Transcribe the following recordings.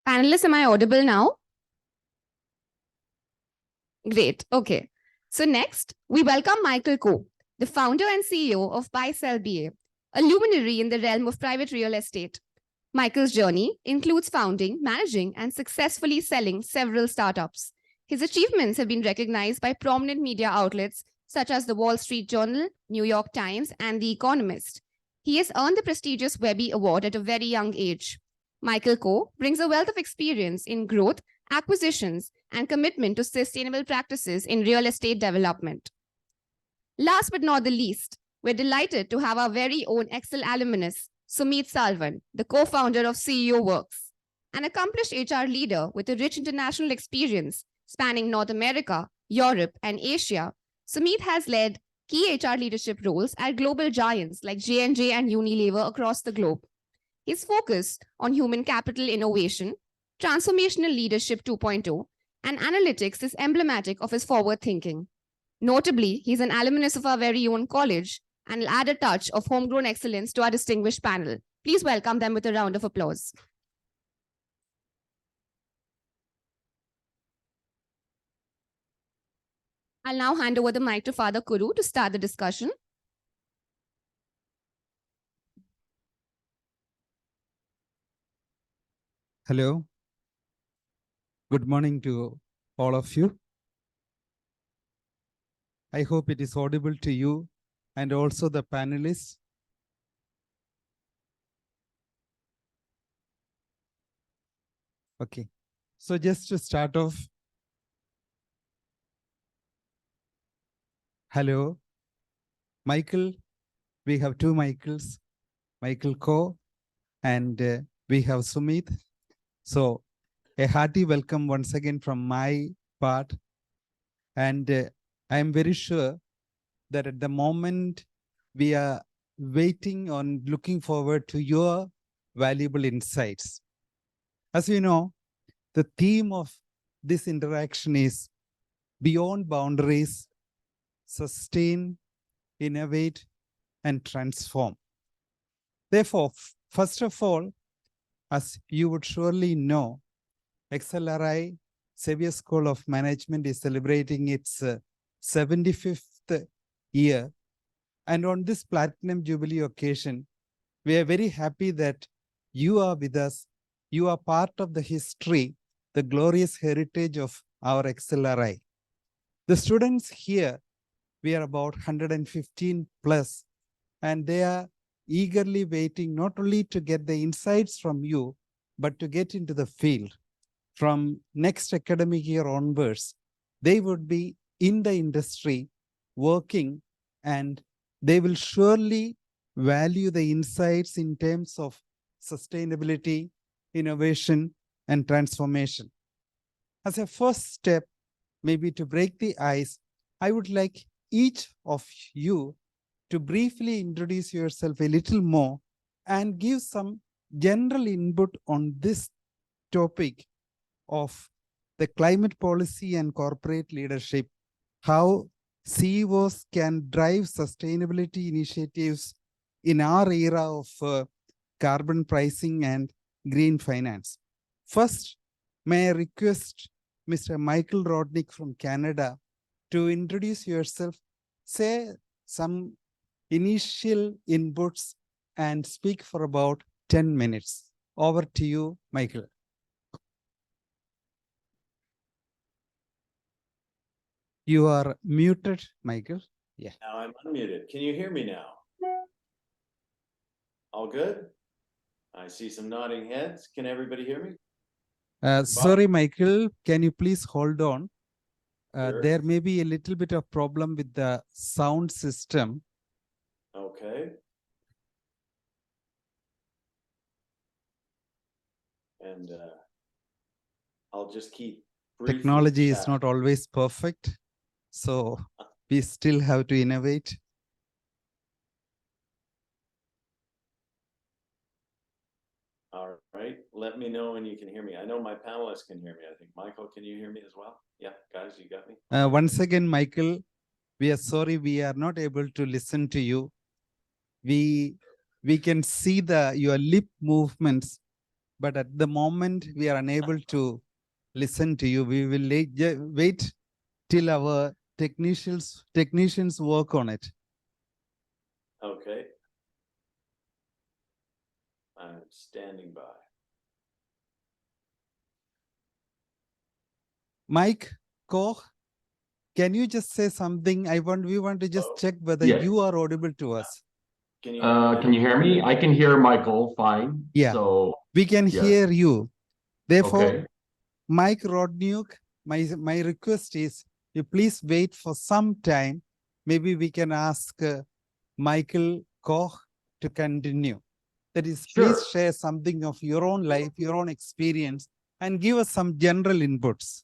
Panelists, am I audible now? Great. Okay. So next, we welcome Michael Ko, the founder and CEO of Buy Sell BA, a luminary in the realm of private real estate. Michael's journey includes founding, managing, and successfully selling several startups. His achievements have been recognized by prominent media outlets such as the Wall Street Journal, New York Times, and The Economist. He has earned the prestigious Webby Award at a very young age. Michael Ko brings a wealth of experience in growth, acquisitions, and commitment to sustainable practices in real estate development. Last but not the least, we're delighted to have our very own Excel alumnus, Sumit Salvan, the co-founder of CEO Works. An accomplished HR leader with a rich international experience spanning North America, Europe, and Asia, Sumit has led key HR leadership roles at global giants like J&J and Unilever across the globe. His focus on human capital innovation, transformational leadership 2.0, and analytics is emblematic of his forward thinking. Notably, he's an alumnus of our very own college and will add a touch of homegrown excellence to our distinguished panel. Please welcome them with a round of applause. I'll now hand over the mic to Father Kuru to start the discussion. Hello. Good morning to all of you. I hope it is audible to you and also the panelists. Okay. So just to start off, hello, Michael. We have two Michaels, Michael Ko, and we have Sumit. So a hearty welcome once again from my part. And I am very sure that at the moment we are waiting on looking forward to your valuable insights. As you know, the theme of this interaction is beyond boundaries, sustain, innovate, and transform. Therefore, first of all, as you would surely know, XLRI Xavier School of Management is celebrating its 75th year. And on this Platinum Jubilee occasion, we are very happy that you are with us. You are part of the history, the glorious heritage of our XLRI. The students here, we are about 115 plus, and they are eagerly waiting not only to get the insights from you, but to get into the field. From next academic year onwards, they would be in the industry working, and they will surely value the insights in terms of sustainability, innovation, and transformation. As a first step, maybe to break the ice, I would like each of you to briefly introduce yourself a little more and give some general input on this topic of the climate policy and corporate leadership, how CEOs can drive sustainability initiatives in our era of carbon pricing and green finance. First, may I request Mr. Michael Rodnick from Canada to introduce yourself, say some initial inputs, and speak for about 10 minutes. Over to you, Michael. You are muted, Michael. Yeah. Now I'm unmuted. Can you hear me now? All good? I see some nodding heads. Can everybody hear me? Sorry, Michael, can you please hold on? Sure. There may be a little bit of problem with the sound system. Okay. And I'll just keep briefly Technology is chatting. not always perfect, so we still have to innovate. All right. Let me know when you can hear me. I know my panelists can hear me. I think, Michael, can you hear me as well? Yeah, guys, you got me? Once again, Michael, we are sorry we are not able to listen to you. We can see your lip movements, but at the moment we are unable to listen to you. We will wait till our technicians work on it. Okay. I'm standing by. Mike Koch, can you just say something? We want to just check whether Yes. you are audible to us. Can you Can you hear me? I can hear Michael fine. Yeah. So We can yes. hear you. Therefore, okay. Mike Rodniuk, my request is you please wait for some time. Maybe we can ask Michael Koch to continue. That is, Sure. please share something of your own life, your own experience, and give us some general inputs.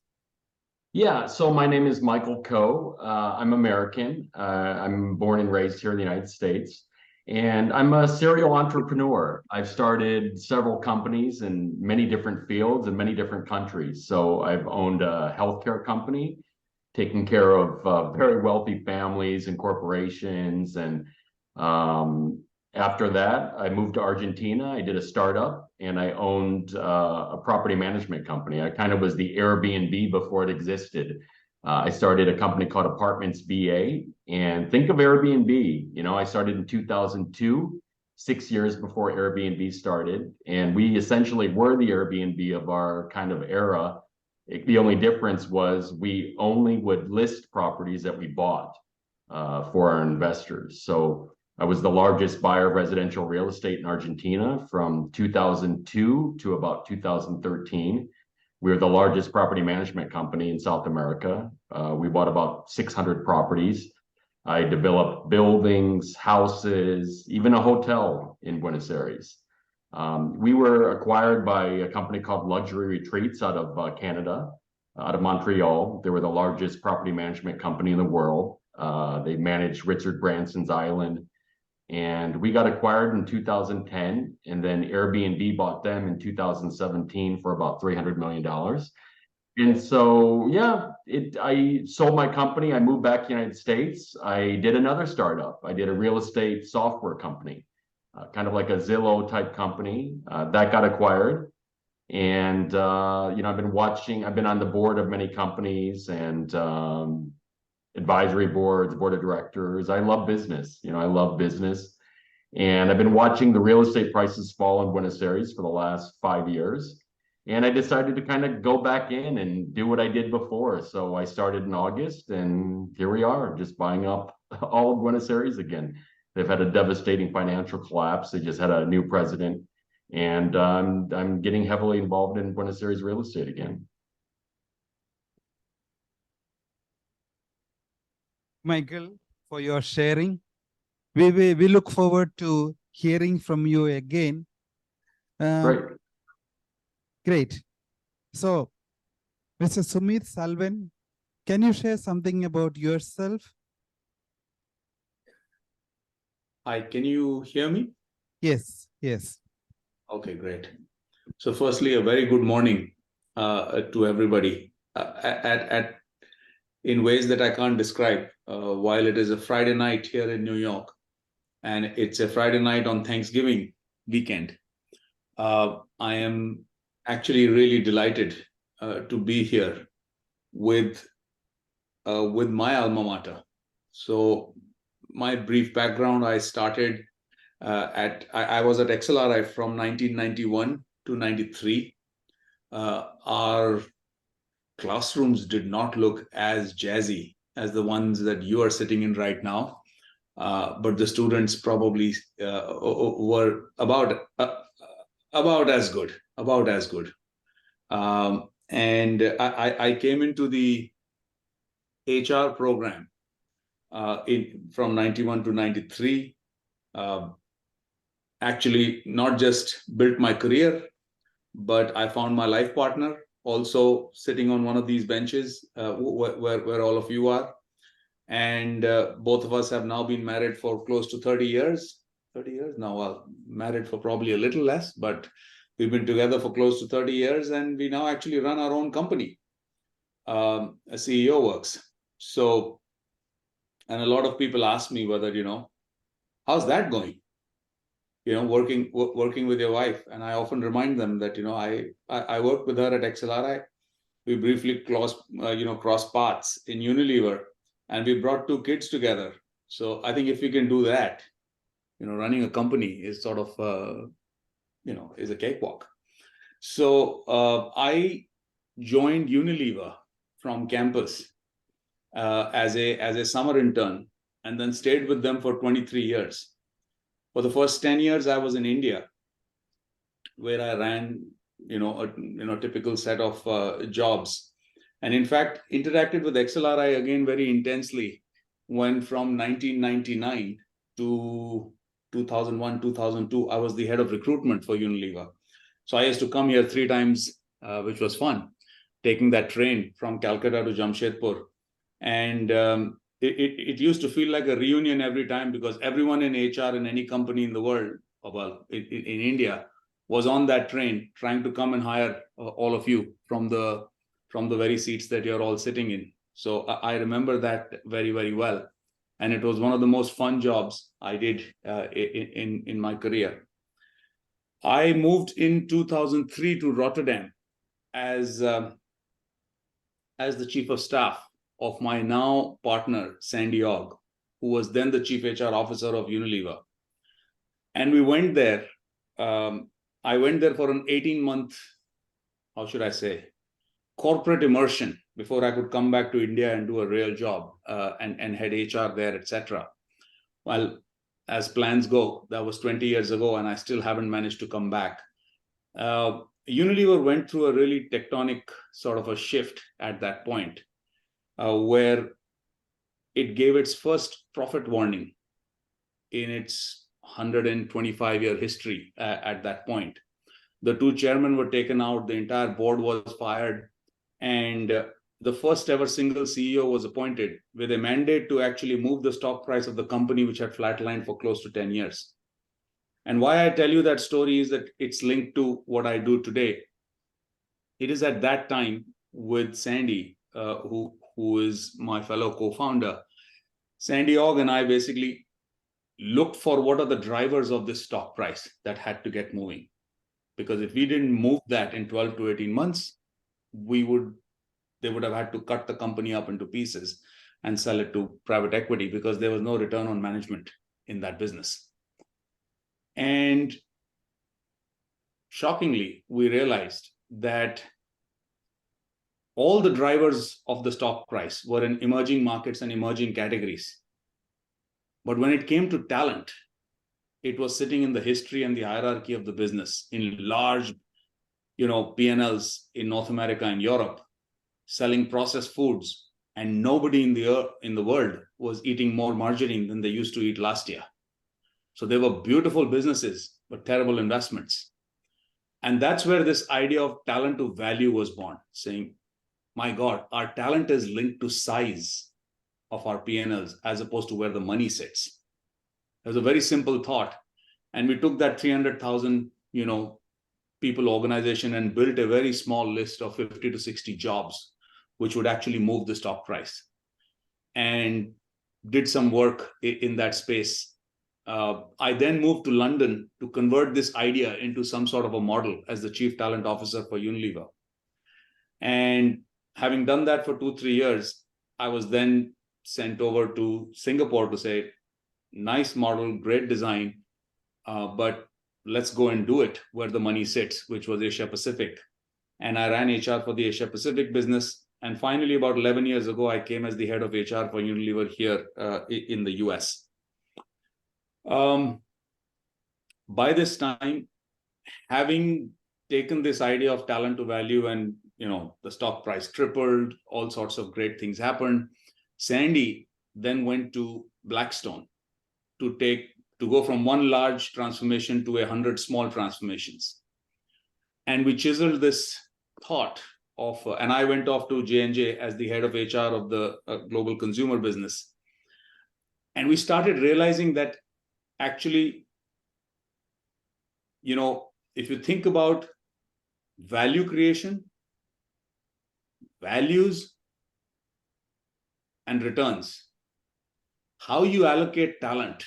Yeah, so my name is Michael Coe. I'm American. I'm born and raised here in the United States. And I'm a serial entrepreneur. I've started several companies in many different fields in many different countries. So I've owned a healthcare company, taking care of very wealthy families and corporations. And after that, I moved to Argentina. I did a startup and I owned a property management company. I kind of was the Airbnb before it existed. I started a company called Apartments BA, and think of Airbnb. You know, I started in 2002, 6 years before Airbnb started, and we essentially were the Airbnb of our kind of era. The only difference was we only would list properties that we bought for our investors. So I was the largest buyer of residential real estate in Argentina from 2002 to about 2013. We were the largest property management company in South America. We bought about 600 properties. I developed buildings, houses, even a hotel in Buenos Aires. We were acquired by a company called Luxury Retreats out of Canada, out of Montreal. They were the largest property management company in the world. They managed Richard Branson's island. And we got acquired in 2010, and then Airbnb bought them in 2017 for about $300 million. And so, yeah, I sold my company. I moved back to the United States. I did another startup. I did a real estate software company, kind of like a Zillow type company that got acquired. And, I've been on the board of many companies and advisory boards, board of directors. I love business. I love business. And I've been watching the real estate prices fall in Buenos Aires for the last 5 years. And I decided to kind of go back in and do what I did before. So I started in August, and here we are, just buying up all of Buenos Aires again. They've had a devastating financial collapse. They just had a new president. And I'm getting heavily involved in Buenos Aires real estate again. Michael, for your sharing. We look forward to hearing from you again. Great. Great. So, Mr. Sumit Salvan, can you share something about yourself? Hi, can you hear me? Yes, yes. Okay, great. So firstly, a very good morning to everybody in ways that I can't describe. While it is a Friday night here in New York, and it's a Friday night on Thanksgiving weekend, I am actually really delighted to be here with my alma mater. So my brief background: I started I was at XLRI from 1991 to 93. Our classrooms did not look as jazzy as the ones that you are sitting in right now, but the students probably were about as good, and I came into the HR program from 91 to 93. Actually, not just built my career, but I found my life partner also sitting on one of these benches where all of you are. And both of us have now been married for close to 30 years. 30 years now, well, married for probably a little less, but we've been together for close to 30 years, and we now actually run our own company, a CEO Works. So, and a lot of people ask me whether, how's that going? Working with your wife. And I often remind them that, I worked with her at XLRI. We briefly crossed paths in Unilever, and we brought 2 kids together. So I think if you can do that, running a company is sort of, is a cakewalk. So I joined Unilever from campus as a summer intern, and then stayed with them for 23 years. For the first 10 years, I was in India, where I ran, a typical set of jobs. And in fact, interacted with XLRI again very intensely when from 1999 to 2001, 2002, I was the head of recruitment for Unilever. So I used to come here 3 times, which was fun, taking that train from Calcutta to Jamshedpur. And it used to feel like a reunion every time, because everyone in HR in any company in the world, well, in India, was on that train trying to come and hire all of you from the very seats that you're all sitting in. So I remember that very, very well. And it was one of the most fun jobs I did in my career. I moved in 2003 to Rotterdam as the chief of staff of my now partner, Sandy Ogg, who was then the chief HR officer of Unilever. And we went there. I went there for an 18-month, how should I say, corporate immersion before I could come back to India and do a real job and head HR there, etc. Well, as plans go, that was 20 years ago, and I still haven't managed to come back. Unilever went through a really tectonic sort of a shift at that point, where it gave its first profit warning in its 125-year history at that point. The two chairmen were taken out, the entire board was fired, and the first ever single CEO was appointed with a mandate to actually move the stock price of the company, which had flatlined for close to 10 years. And why I tell you that story is that it's linked to what I do today. It is at that time with Sandy, who is my fellow co-founder. Sandy Ogg and I basically looked for what are the drivers of this stock price that had to get moving. Because if we didn't move that in 12 to 18 months, they would have had to cut the company up into pieces and sell it to private equity because there was no return on management in that business. And shockingly, we realized that all the drivers of the stock price were in emerging markets and emerging categories. But when it came to talent, it was sitting in the history and the hierarchy of the business in large, P&Ls in North America and Europe, selling processed foods, and nobody in the world was eating more margarine than they used to eat last year. So they were beautiful businesses, but terrible investments. And that's where this idea of talent to value was born, saying, my God, our talent is linked to size of our P&Ls as opposed to where the money sits. It was a very simple thought. And we took that 300,000, people organization and built a very small list of 50 to 60 jobs, which would actually move the stock price, and did some work in that space. I then moved to London to convert this idea into some sort of a model as the chief talent officer for Unilever. And having done that for 2-3 years, I was then sent over to Singapore to say, nice model, great design, but let's go and do it where the money sits, which was Asia Pacific. And I ran HR for the Asia Pacific business. And finally, about 11 years ago, I came as the head of HR for Unilever here in the US. By this time, having taken this idea of talent to value and, the stock price tripled, all sorts of great things happened. Sandy then went to Blackstone to go from one large transformation to 100 small transformations. And we chiseled this thought of, and I went off to J&J as the head of HR of the global consumer business. And we started realizing that actually, if you think about value creation, values, and returns, how you allocate talent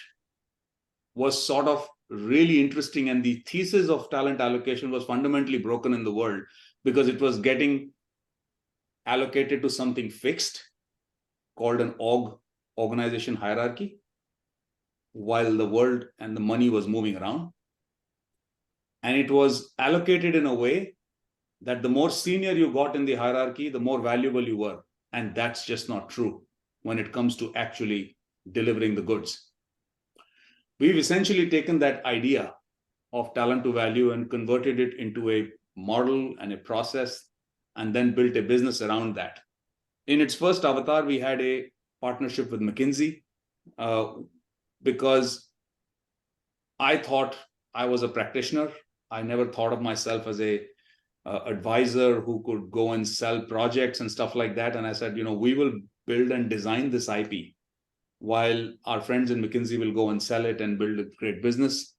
was sort of really interesting. And the thesis of talent allocation was fundamentally broken in the world because it was getting allocated to something fixed called an organization hierarchy, while the world and the money was moving around. And it was allocated in a way that the more senior you got in the hierarchy, the more valuable you were. And that's just not true when it comes to actually delivering the goods. We've essentially taken that idea of talent to value and converted it into a model and a process, and then built a business around that. In its first avatar, we had a partnership with McKinsey because I thought I was a practitioner. I never thought of myself as a advisor who could go and sell projects and stuff like that. And I said, we will build and design this IP while our friends in McKinsey will go and sell it and build a great business.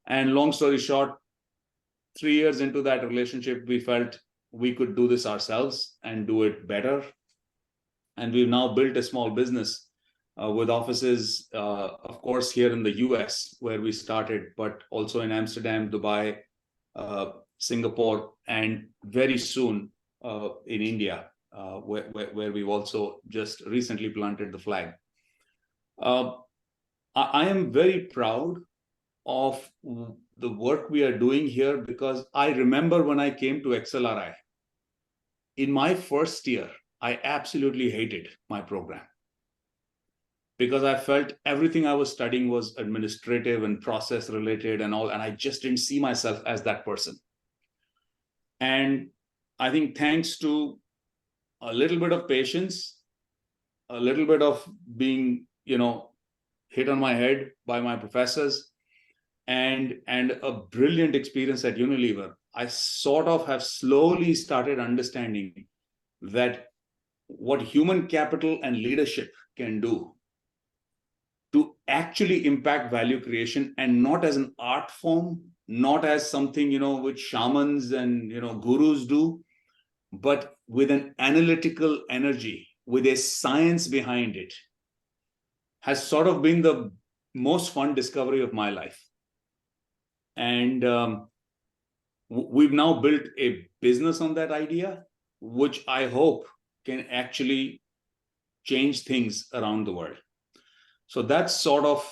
And long story short, 3 years into that relationship, we felt we could do this ourselves and do it better. And we've now built a small business with offices, of course, here in the US, where we started, but also in Amsterdam, Dubai, Singapore, and very soon in India, where we've also just recently planted the flag. I am very proud of the work we are doing here because I remember when I came to XLRI, in my first year, I absolutely hated my program because I felt everything I was studying was administrative and process related and all, and I just didn't see myself as that person. And I think thanks to a little bit of patience, a little bit of being, hit on my head by my professors, and a brilliant experience at Unilever, I sort of have slowly started understanding that what human capital and leadership can do to actually impact value creation, and not as an art form, not as something, which shamans and, gurus do, but with an analytical energy, with a science behind it, has sort of been the most fun discovery of my life. And we've now built a business on that idea, which I hope can actually change things around the world. So that's sort of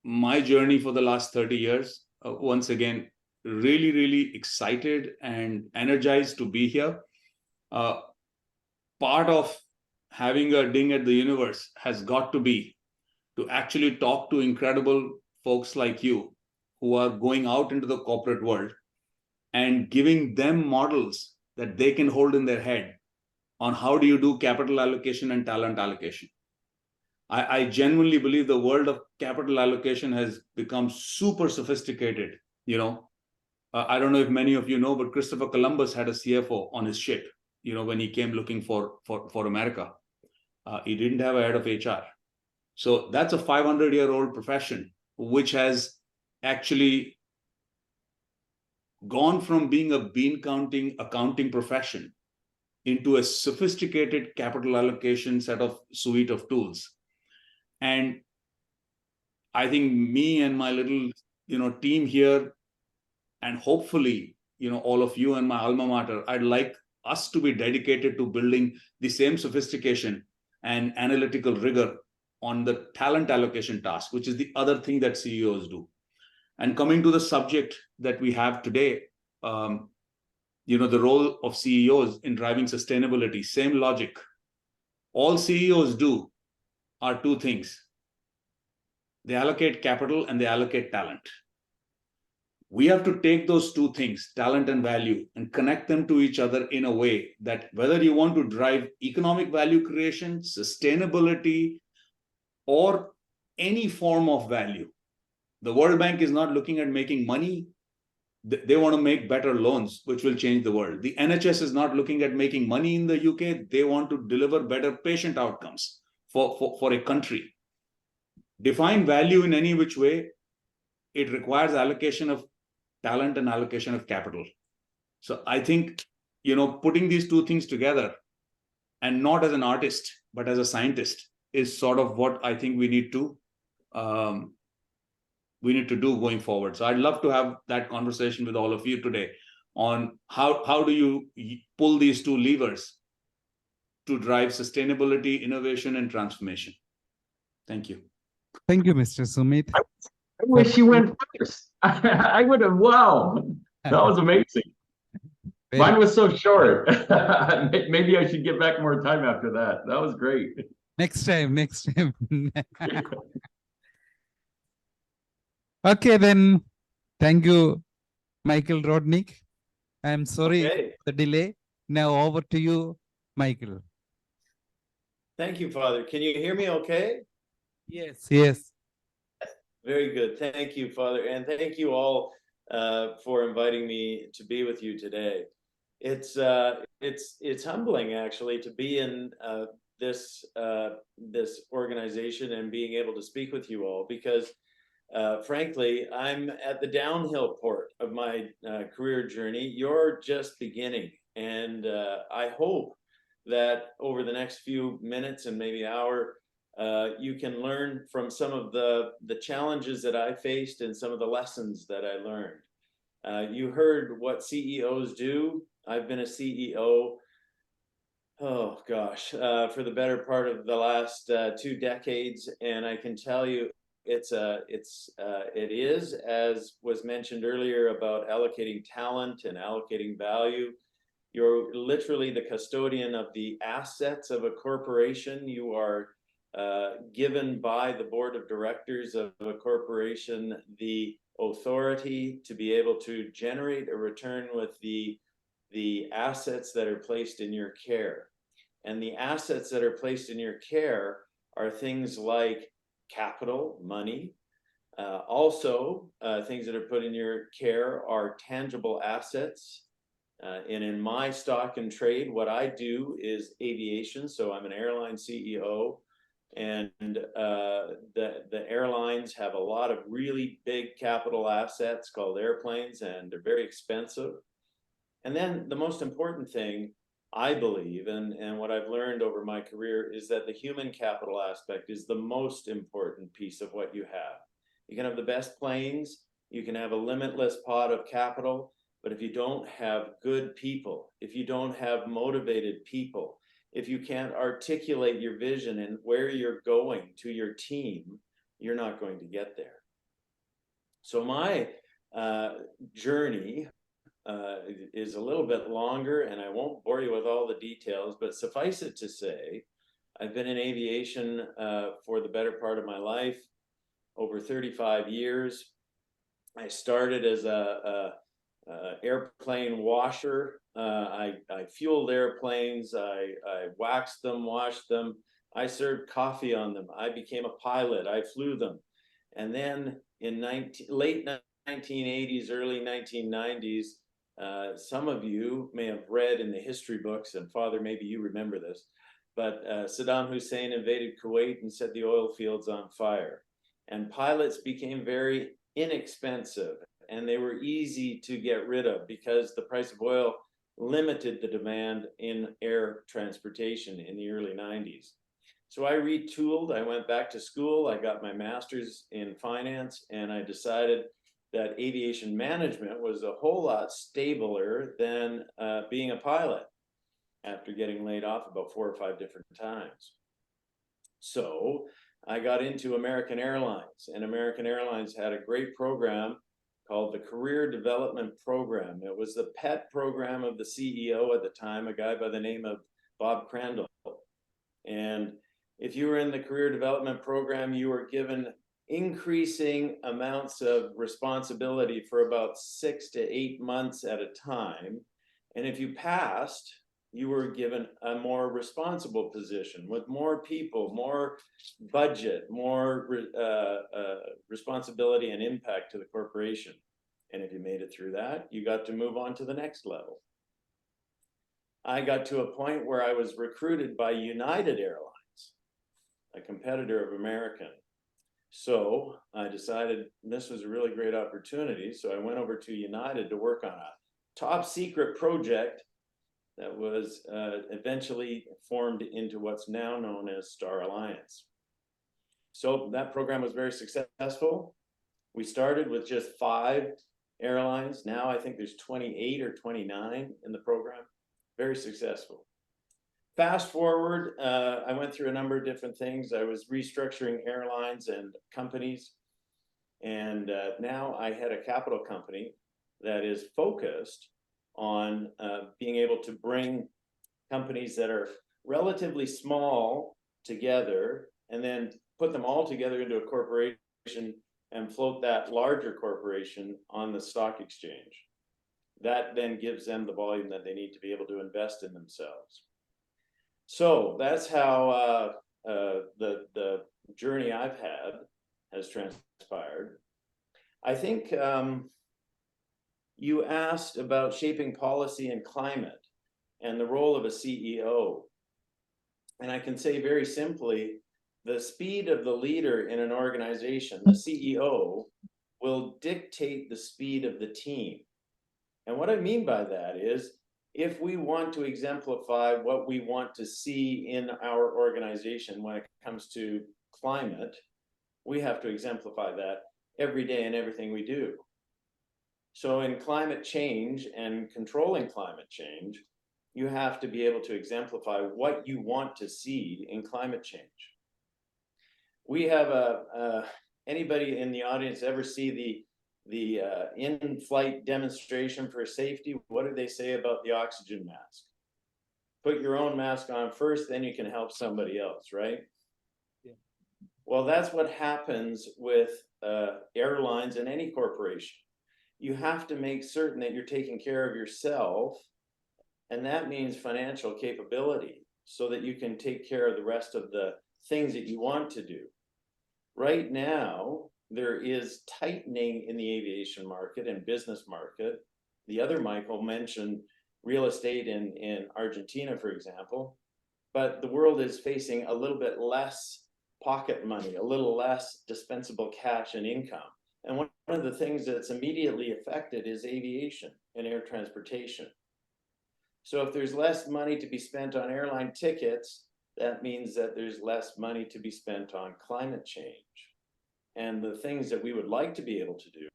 my journey for the last 30 years. Once again, really, really excited and energized to be here. Part of having a ding at the universe has got to be to actually talk to incredible folks like you who are going out into the corporate world and giving them models that they can hold in their head on how do you do capital allocation and talent allocation. I genuinely believe the world of capital allocation has become super sophisticated. I don't know if many of you know, but Christopher Columbus had a CFO on his ship, when he came looking for America. He didn't have a head of HR. So that's a 500-year-old profession, which has actually gone from being a bean counting accounting profession into a sophisticated capital allocation suite of tools. And I think me and my little, team here, and hopefully, all of you and my alma mater, I'd like us to be dedicated to building the same sophistication and analytical rigor on the talent allocation task, which is the other thing that CEOs do. And coming to the subject that we have today, the role of CEOs in driving sustainability, same logic. All CEOs do are two things. They allocate capital and they allocate talent. We have to take those two things, talent and value, and connect them to each other in a way that whether you want to drive economic value creation, sustainability, or any form of value. The World Bank is not looking at making money. They want to make better loans, which will change the world. The NHS is not looking at making money in the UK. They want to deliver better patient outcomes for a country. Define value in any which way. It requires allocation of talent and allocation of capital. So I think, putting these two things together, and not as an artist, but as a scientist, is sort of what I think we need to do going forward. So I'd love to have that conversation with all of you today on how do you pull these two levers to drive sustainability, innovation, and transformation. Thank you. Thank you, Mr. Sumit. I wish you went first. I would have. Wow, that was amazing. Mine was so short. Maybe I should get back more time after that. That was great. Next time. Okay, then. Thank you, Michael Rodnick. I'm sorry for the delay. Now over to you, Michael. Thank you, Father. Can you hear me okay? Yes. Very good. Thank you, Father. And thank you all for inviting me to be with you today. It's humbling, actually, to be in this organization and being able to speak with you all, because frankly, I'm at the downhill part of my career journey. You're just beginning. And I hope that over the next few minutes and maybe hour, you can learn from some of the challenges that I faced and some of the lessons that I learned. You heard what CEOs do. I've been a CEO, oh gosh, for the better part of the last 2 decades, and I can tell you, it is, as was mentioned earlier, about allocating talent and allocating value. You're literally the custodian of the assets of a corporation. You are given by the board of directors of a corporation the authority to be able to generate a return with the assets that are placed in your care. And the assets that are placed in your care are things like capital, money. Also, things that are put in your care are tangible assets. And in my stock and trade, what I do is aviation. So I'm an airline CEO, and the airlines have a lot of really big capital assets called airplanes, and they're very expensive. And then the most important thing, I believe, and what I've learned over my career, is that the human capital aspect is the most important piece of what you have. You can have the best planes, you can have a limitless pot of capital, but if you don't have good people, if you don't have motivated people, if you can't articulate your vision and where you're going to your team, you're not going to get there. So my journey is a little bit longer, and I won't bore you with all the details, but suffice it to say, I've been in aviation for the better part of my life, over 35 years. I started as a airplane washer. I fueled airplanes, I waxed them, washed them, I served coffee on them, I became a pilot, I flew them. And then in late 1980s, early 1990s, some of you may have read in the history books, and Father, maybe you remember this, but Saddam Hussein invaded Kuwait and set the oil fields on fire. And pilots became very inexpensive, and they were easy to get rid of because the price of oil limited the demand in air transportation in the early 90s. So I retooled, I went back to school, I got my master's in finance, and I decided that aviation management was a whole lot stabler than being a pilot, after getting laid off about 4 or 5 different times. So I got into American Airlines, and American Airlines had a great program called the Career Development Program. It was the pet program of the CEO at the time, a guy by the name of Bob Crandall. And if you were in the Career Development Program, you were given increasing amounts of responsibility for about 6 to 8 months at a time. And if you passed, you were given a more responsible position with more people, more budget, more responsibility and impact to the corporation. And if you made it through that, you got to move on to the next level. I got to a point where I was recruited by United Airlines, a competitor of American. So I decided this was a really great opportunity. So I went over to United to work on a top secret project that was eventually formed into what's now known as Star Alliance. So that program was very successful. We started with just 5 airlines. Now I think there's 28 or 29 in the program. Very successful. Fast forward, I went through a number of different things. I was restructuring airlines and companies. And now I head a capital company that is focused on being able to bring companies that are relatively small together and then put them all together into a corporation and float that larger corporation on the stock exchange. That then gives them the volume that they need to be able to invest in themselves. So that's how the journey I've had has transpired. I think you asked about shaping policy and climate and the role of a CEO. And I can say very simply, the speed of the leader in an organization, the CEO, will dictate the speed of the team. And what I mean by that is, if we want to exemplify what we want to see in our organization when it comes to climate, we have to exemplify that every day in everything we do. So in climate change and controlling climate change, you have to be able to exemplify what you want to see in climate change. We have anybody in the audience ever see the in-flight demonstration for safety? What do they say about the oxygen mask? Put your own mask on first, then you can help somebody else, right? Yeah. Well, that's what happens with airlines and any corporation. You have to make certain that you're taking care of yourself, and that means financial capability, so that you can take care of the rest of the things that you want to do. Right now, there is tightening in the aviation market and business market. The other Michael mentioned real estate in Argentina, for example, but the world is facing a little bit less pocket money, a little less dispensable cash and income. And one of the things that's immediately affected is aviation and air transportation. So if there's less money to be spent on airline tickets, that means that there's less money to be spent on climate change. And the things that we would like to be able to do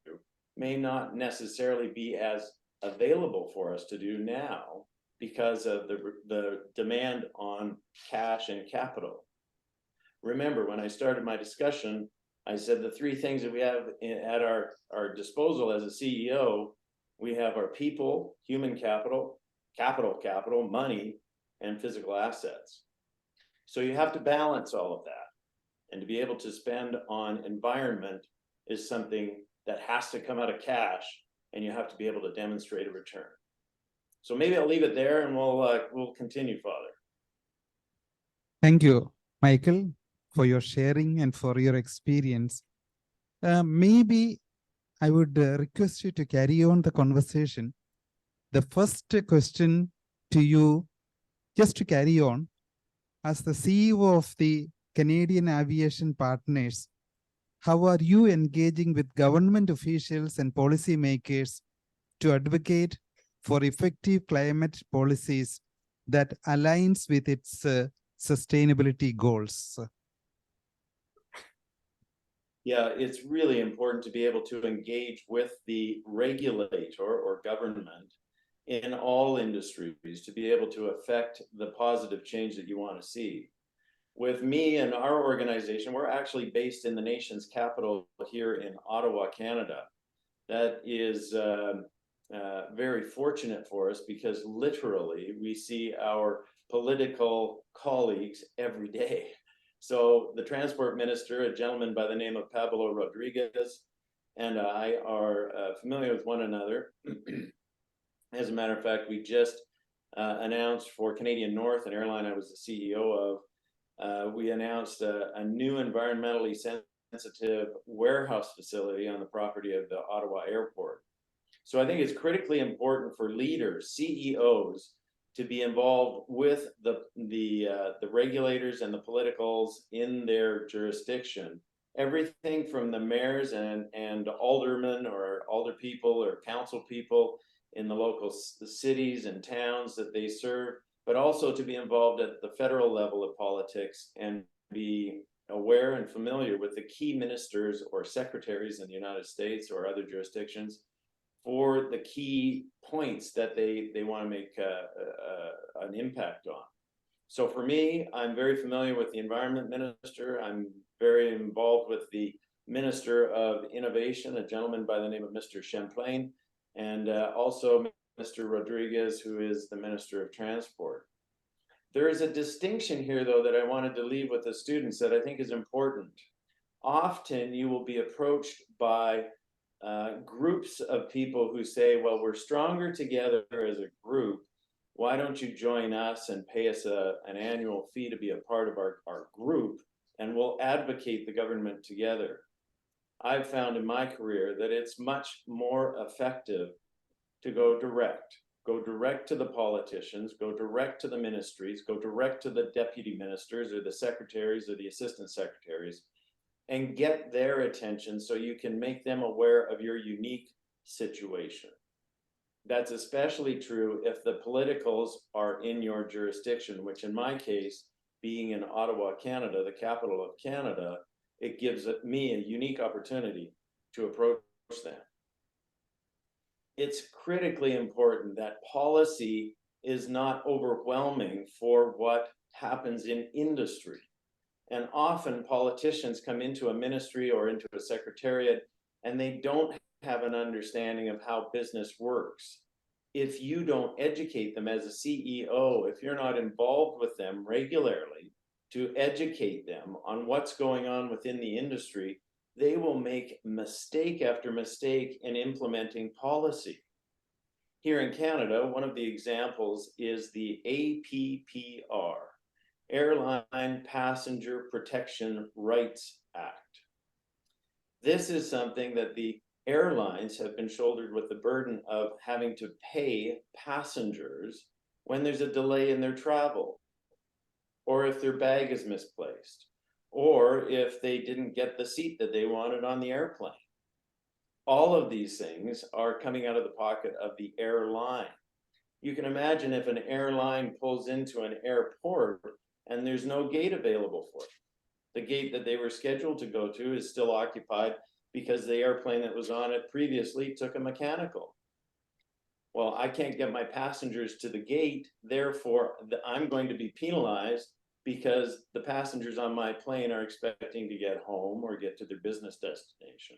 may not necessarily be as available for us to do now because of the demand on cash and capital. Remember, when I started my discussion, I said the three things that we have at our disposal as a CEO, we have our people, human capital, capital, money, and physical assets. So you have to balance all of that. And to be able to spend on environment is something that has to come out of cash, and you have to be able to demonstrate a return. So maybe I'll leave it there, and we'll continue, Father. Thank you, Michael, for your sharing and for your experience. Maybe I would request you to carry on the conversation. The first question to you, just to carry on, as the CEO of the Canadian Aviation Partners, how are you engaging with government officials and policymakers to advocate for effective climate policies that aligns with its sustainability goals? Yeah, it's really important to be able to engage with the regulator or government in all industries to be able to affect the positive change that you want to see. With me and our organization, we're actually based in the nation's capital here in Ottawa, Canada. That is very fortunate for us because literally we see our political colleagues every day. So the transport minister, a gentleman by the name of Pablo Rodriguez, and I are familiar with one another. As a matter of fact, we just announced for Canadian North, an airline I was the CEO of, we announced a new environmentally sensitive warehouse facility on the property of the Ottawa airport. So I think it's critically important for leaders, CEOs, to be involved with the regulators and the politicals in their jurisdiction. Everything from the mayors and aldermen or alder people or council people in the local cities and towns that they serve, but also to be involved at the federal level of politics and be aware and familiar with the key ministers or secretaries in the United States or other jurisdictions for the key points that they want to make an impact on. So for me, I'm very familiar with the Environment Minister. I'm very involved with the Minister of Innovation, a gentleman by the name of Mr. Champlain, and also Mr. Rodriguez, who is the Minister of Transport. There is a distinction here, though, that I wanted to leave with the students that I think is important. Often you will be approached by groups of people who say, well, we're stronger together as a group. Why don't you join us and pay us an annual fee to be a part of our group, and we'll advocate the government together. I've found in my career that it's much more effective to go direct to the politicians, go direct to the ministries, go direct to the deputy ministers or the secretaries or the assistant secretaries, and get their attention so you can make them aware of your unique situation. That's especially true if the politicals are in your jurisdiction, which in my case, being in Ottawa, Canada, the capital of Canada, it gives me a unique opportunity to approach them. It's critically important that policy is not overwhelming for what happens in industry. And often politicians come into a ministry or into a secretariat and they don't have an understanding of how business works. If you don't educate them as a CEO, if you're not involved with them regularly to educate them on what's going on within the industry, they will make mistake after mistake in implementing policy. Here in Canada, one of the examples is the APPR, Airline Passenger Protection Rights Act. This is something that the airlines have been shouldered with the burden of having to pay passengers when there's a delay in their travel, or if their bag is misplaced, or if they didn't get the seat that they wanted on the airplane. All of these things are coming out of the pocket of the airline. You can imagine if an airline pulls into an airport and there's no gate available for it. The gate that they were scheduled to go to is still occupied because the airplane that was on it previously took a mechanical. Well, I can't get my passengers to the gate, therefore I'm going to be penalized because the passengers on my plane are expecting to get home or get to their business destination.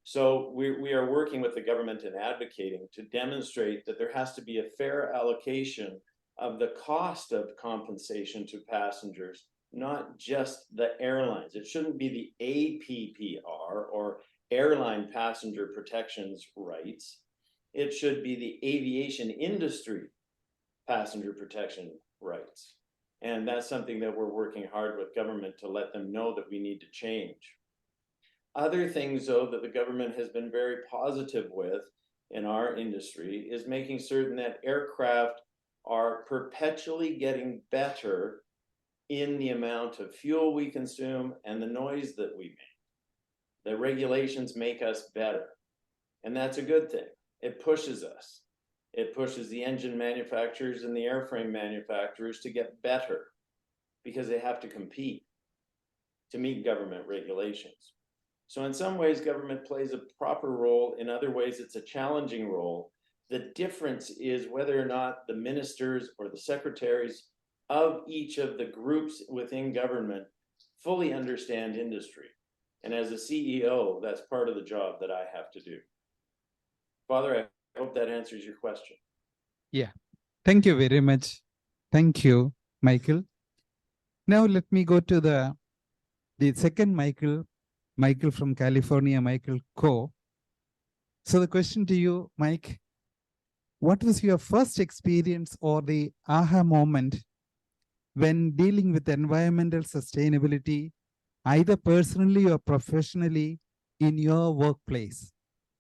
So we are working with the government and advocating to demonstrate that there has to be a fair allocation of the cost of compensation to passengers, not just the airlines. It shouldn't be the APPR or Airline Passenger Protections Rights. It should be the aviation industry passenger protection rights. And that's something that we're working hard with government to let them know that we need to change. Other things, though, that the government has been very positive with in our industry is making certain that aircraft are perpetually getting better in the amount of fuel we consume and the noise that we make. The regulations make us better, and that's a good thing. It pushes us. It pushes the engine manufacturers and the airframe manufacturers to get better because they have to compete to meet government regulations. So in some ways, government plays a proper role. In other ways, it's a challenging role. The difference is whether or not the ministers or the secretaries of each of the groups within government fully understand industry. And as a CEO, that's part of the job that I have to do. Father, I hope that answers your question. Yeah, thank you very much. Thank you, Michael. Now let me go to the second Michael from California, Michael Ko. So the question to you, Mike, what was your first experience or the aha moment when dealing with environmental sustainability, either personally or professionally in your workplace?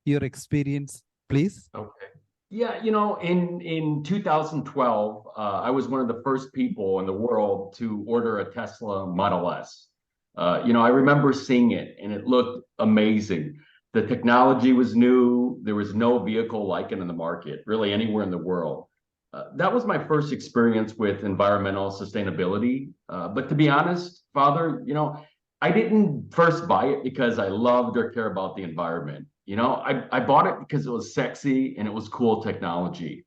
Your experience, please. Okay. Yeah, you know, in 2012, I was one of the first people in the world to order a Tesla Model S. You know, I remember seeing it and it looked amazing. The technology was new. There was no vehicle like it in the market, really anywhere in the world. That was my first experience with environmental sustainability. But to be honest, Father, you know, I didn't first buy it because I loved or care about the environment. You know, I bought it because it was sexy and it was cool technology.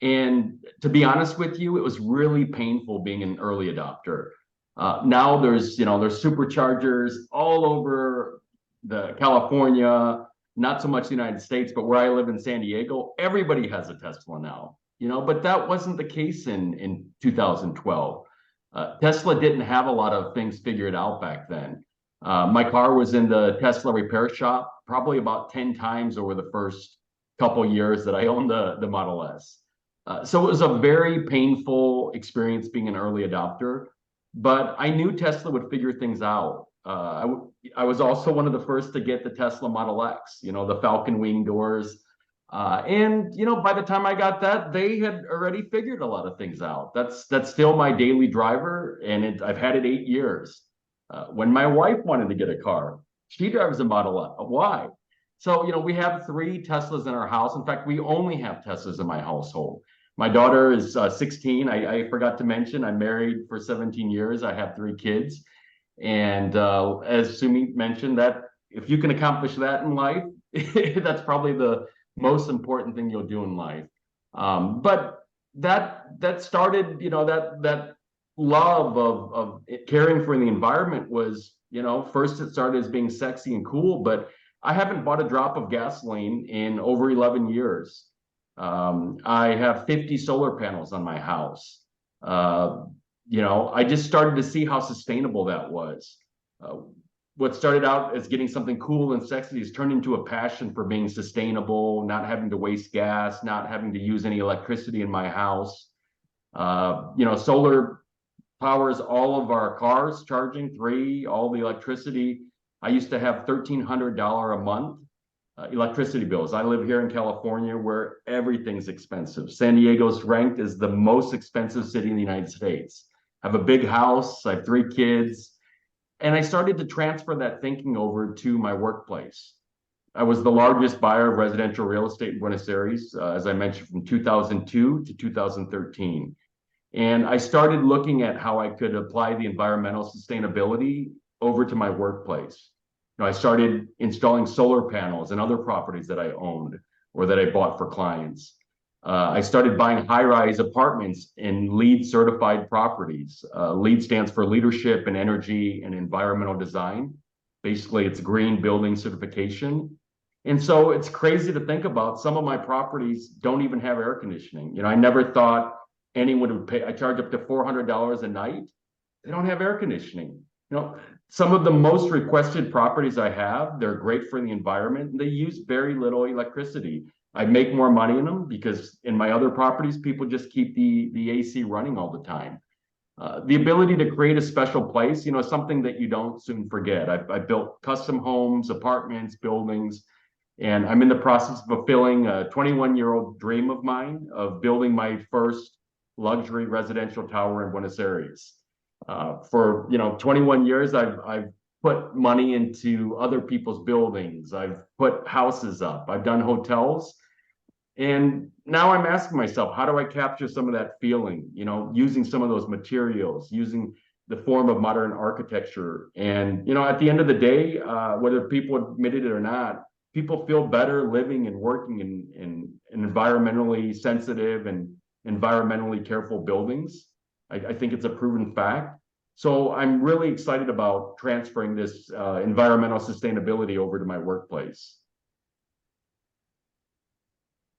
And to be honest with you, it was really painful being an early adopter. Now there's superchargers all over the California, not so much the United States, but where I live in San Diego, everybody has a Tesla now, you know, but that wasn't the case in 2012. Tesla didn't have a lot of things figured out back then. My car was in the Tesla repair shop probably about 10 times over the first couple years that I owned the Model S. So it was a very painful experience being an early adopter, but I knew Tesla would figure things out. I was also one of the first to get the Tesla Model X, you know, the Falcon wing doors. And, you know, by the time I got that, they had already figured a lot of things out. That's still my daily driver, and I've had it 8 years. When my wife wanted to get a car, she drives a Model X. Why? So, you know, we have 3 Teslas in our house. In fact, we only have Teslas in my household. My daughter is 16. I forgot to mention, I'm married for 17 years. I have 3 kids. And as Sumit mentioned, that if you can accomplish that in life, that's probably the most important thing you'll do in life. But that started, you know, that love of caring for the environment was, you know, first it started as being sexy and cool, but I haven't bought a drop of gasoline in over 11 years. I have 50 solar panels on my house. You know, I just started to see how sustainable that was. what started out as getting something cool and sexy has turned into a passion for being sustainable, not having to waste gas, not having to use any electricity in my house. Solar powers all of our cars, charging, all the electricity. I used to have $1,300 a month electricity bills. I live here in California where everything's expensive. San Diego's ranked as the most expensive city in the United States. I have a big house, I have 3 kids, and I started to transfer that thinking over to my workplace. I was the largest buyer of residential real estate in Buenos Aires, as I mentioned, from 2002 to 2013. And I started looking at how I could apply the environmental sustainability over to my workplace. I started installing solar panels in other properties that I owned or that I bought for clients. I started buying high-rise apartments in LEED certified properties. LEED stands for Leadership in Energy and Environmental Design. Basically, it's green building certification. And so it's crazy to think about. Some of my properties don't even have air conditioning. I never thought anyone would pay. I charge up to $400 a night. They don't have air conditioning. Some of the most requested properties I have, they're great for the environment, and they use very little electricity. I make more money in them because in my other properties, people just keep the AC running all the time. The ability to create a special place, something that you don't soon forget. I built custom homes, apartments, buildings, and I'm in the process of fulfilling a 21-year-old dream of mine of building my first luxury residential tower in Buenos Aires. For 21 years, I've put money into other people's buildings. I've put houses up. I've done hotels. And now I'm asking myself, how do I capture some of that feeling, using some of those materials, using the form of modern architecture. And, at the end of the day, whether people admit it or not, people feel better living and working in environmentally sensitive and environmentally careful buildings. I think it's a proven fact. So I'm really excited about transferring this environmental sustainability over to my workplace.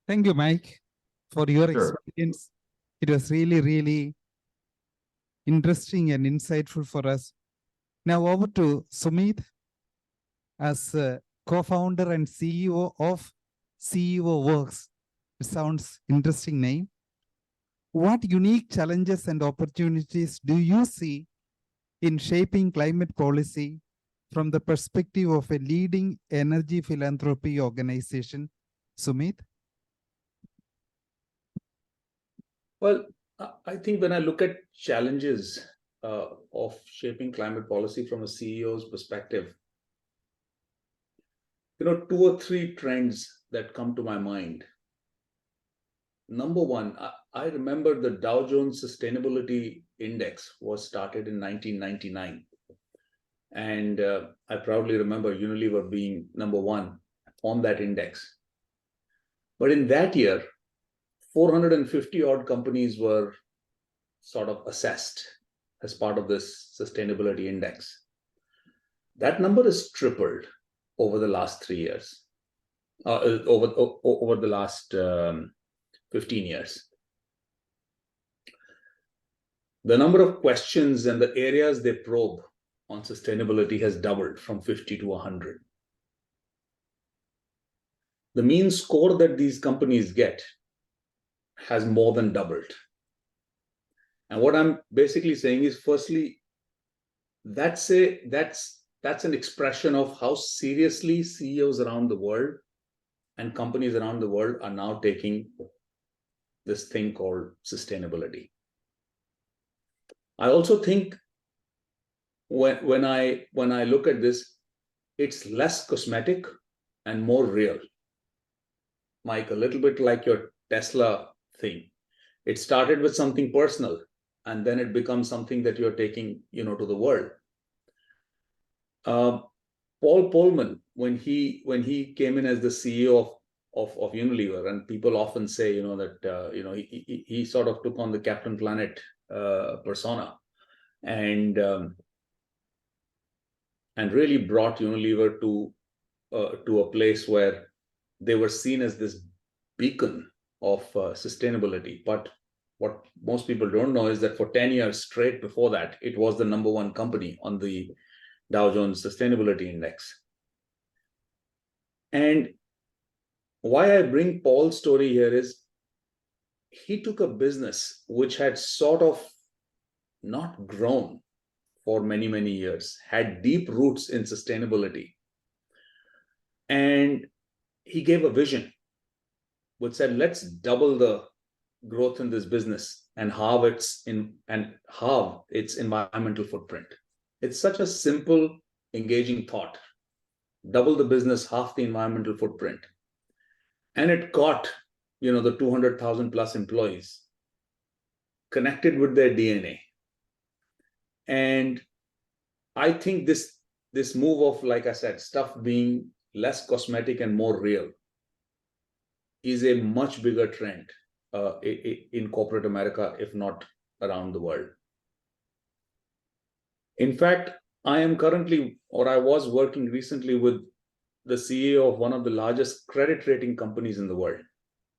Thank you, Mike, for your Sure. experience. It was really, really interesting and insightful for us. Now over to Sumit as co-founder and CEO of CEO Works. It sounds interesting name. What unique challenges and opportunities do you see in shaping climate policy from the perspective of a leading energy philanthropy organization? Sumit? Well, I think when I look at challenges of shaping climate policy from a CEO's perspective, 2 or 3 trends that come to my mind. Number one, I remember the Dow Jones Sustainability Index was started in 1999. And I proudly remember Unilever being number 1 on that index. But in that year, 450 odd companies were sort of assessed as part of this sustainability index. That number has tripled over the last 3 years, over the last 15 years. The number of questions and the areas they probe on sustainability has doubled from 50 to 100. The mean score that these companies get has more than doubled. And what I'm basically saying is, firstly, that's an expression of how seriously CEOs around the world and companies around the world are now taking this thing called sustainability. I also think when I look at this, it's less cosmetic and more real. Mike, a little bit like your Tesla thing. It started with something personal, and then it becomes something that you're taking, to the world. Paul Polman, when he came in as the CEO of Unilever, and people often say, that he sort of took on the Captain Planet persona, and really brought Unilever to a place where they were seen as this beacon of sustainability. But what most people don't know is that for 10 years straight before that, it was the number 1 company on the Dow Jones Sustainability Index. And why I bring Paul's story here is he took a business which had sort of not grown for many, many years, had deep roots in sustainability. And he gave a vision which said, let's double the growth in this business and halve its environmental footprint. It's such a simple, engaging thought. Double the business, half the environmental footprint. And it caught, the 200,000 plus employees connected with their DNA. And I think this move of, like I said, stuff being less cosmetic and more real is a much bigger trend in corporate America, if not around the world. In fact, I was working recently with the CEO of one of the largest credit rating companies in the world.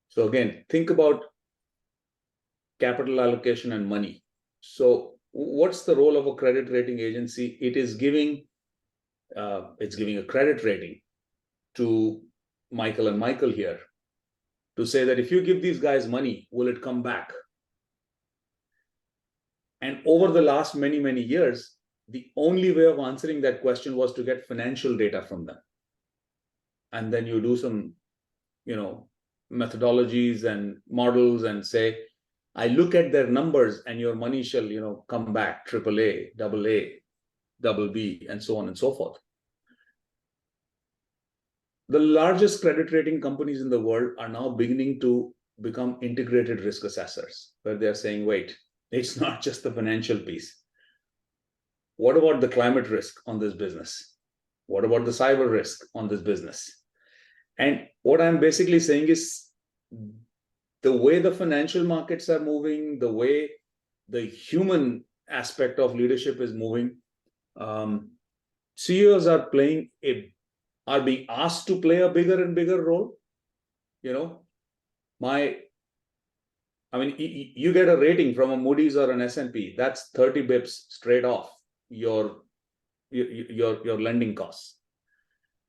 So again, think about capital allocation and money. So what's the role of a credit rating agency? It's giving a credit rating to Michael and Michael here to say that if you give these guys money, will it come back? And over the last many, many years, the only way of answering that question was to get financial data from them. And then you do some, methodologies and models and say, I look at their numbers and your money shall, come back, AAA, AA, BB, and so on and so forth. The largest credit rating companies in the world are now beginning to become integrated risk assessors, where they're saying, wait, it's not just the financial piece. What about the climate risk on this business? What about the cyber risk on this business? And what I'm basically saying is the way the financial markets are moving, the way the human aspect of leadership is moving, CEOs are being asked to play a bigger and bigger role. You get a rating from a Moody's or an S&P, that's 30 bips straight off your lending costs.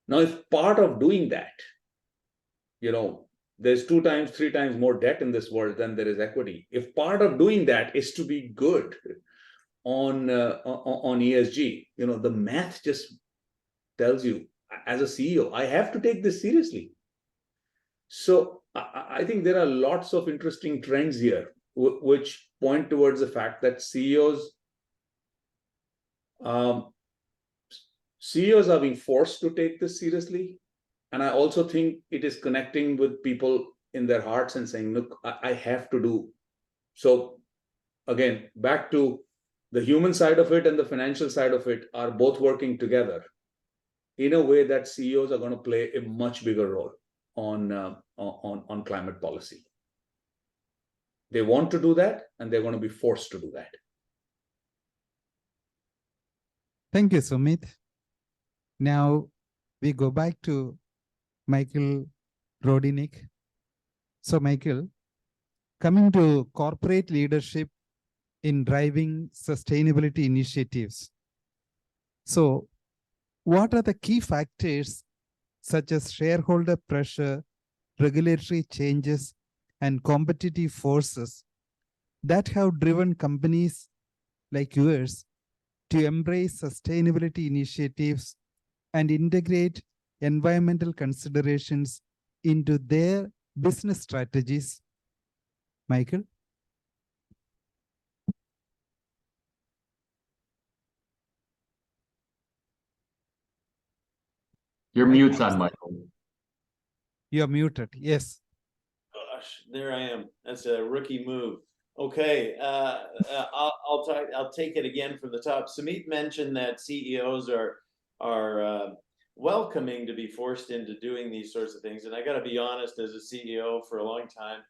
Now, if part of doing that, there's 2 times, 3 times more debt in this world than there is equity. If part of doing that is to be good on ESG, the math just tells you, as a CEO, I have to take this seriously. So I think there are lots of interesting trends here, which point towards the fact that CEOs are being forced to take this seriously. And I also think it is connecting with people in their hearts and saying, look, I have to do. So again, back to the human side of it and the financial side of it are both working together in a way that CEOs are going to play a much bigger role on climate policy. They want to do that, and they're going to be forced to do that. Thank you, Sumit. Now we go back to Michael Rodinick. So Michael, coming to corporate leadership in driving sustainability initiatives. So what are the key factors such as shareholder pressure, regulatory changes, and competitive forces that have driven companies like yours to embrace sustainability initiatives and integrate environmental considerations into their business strategies? Michael? Your mute's on, Michael. You're muted. Yes. Gosh, there I am. That's a rookie move. Okay, I'll take it again from the top. Sumit mentioned that CEOs are welcoming to be forced into doing these sorts of things, and I got to be honest, as a CEO for a long time,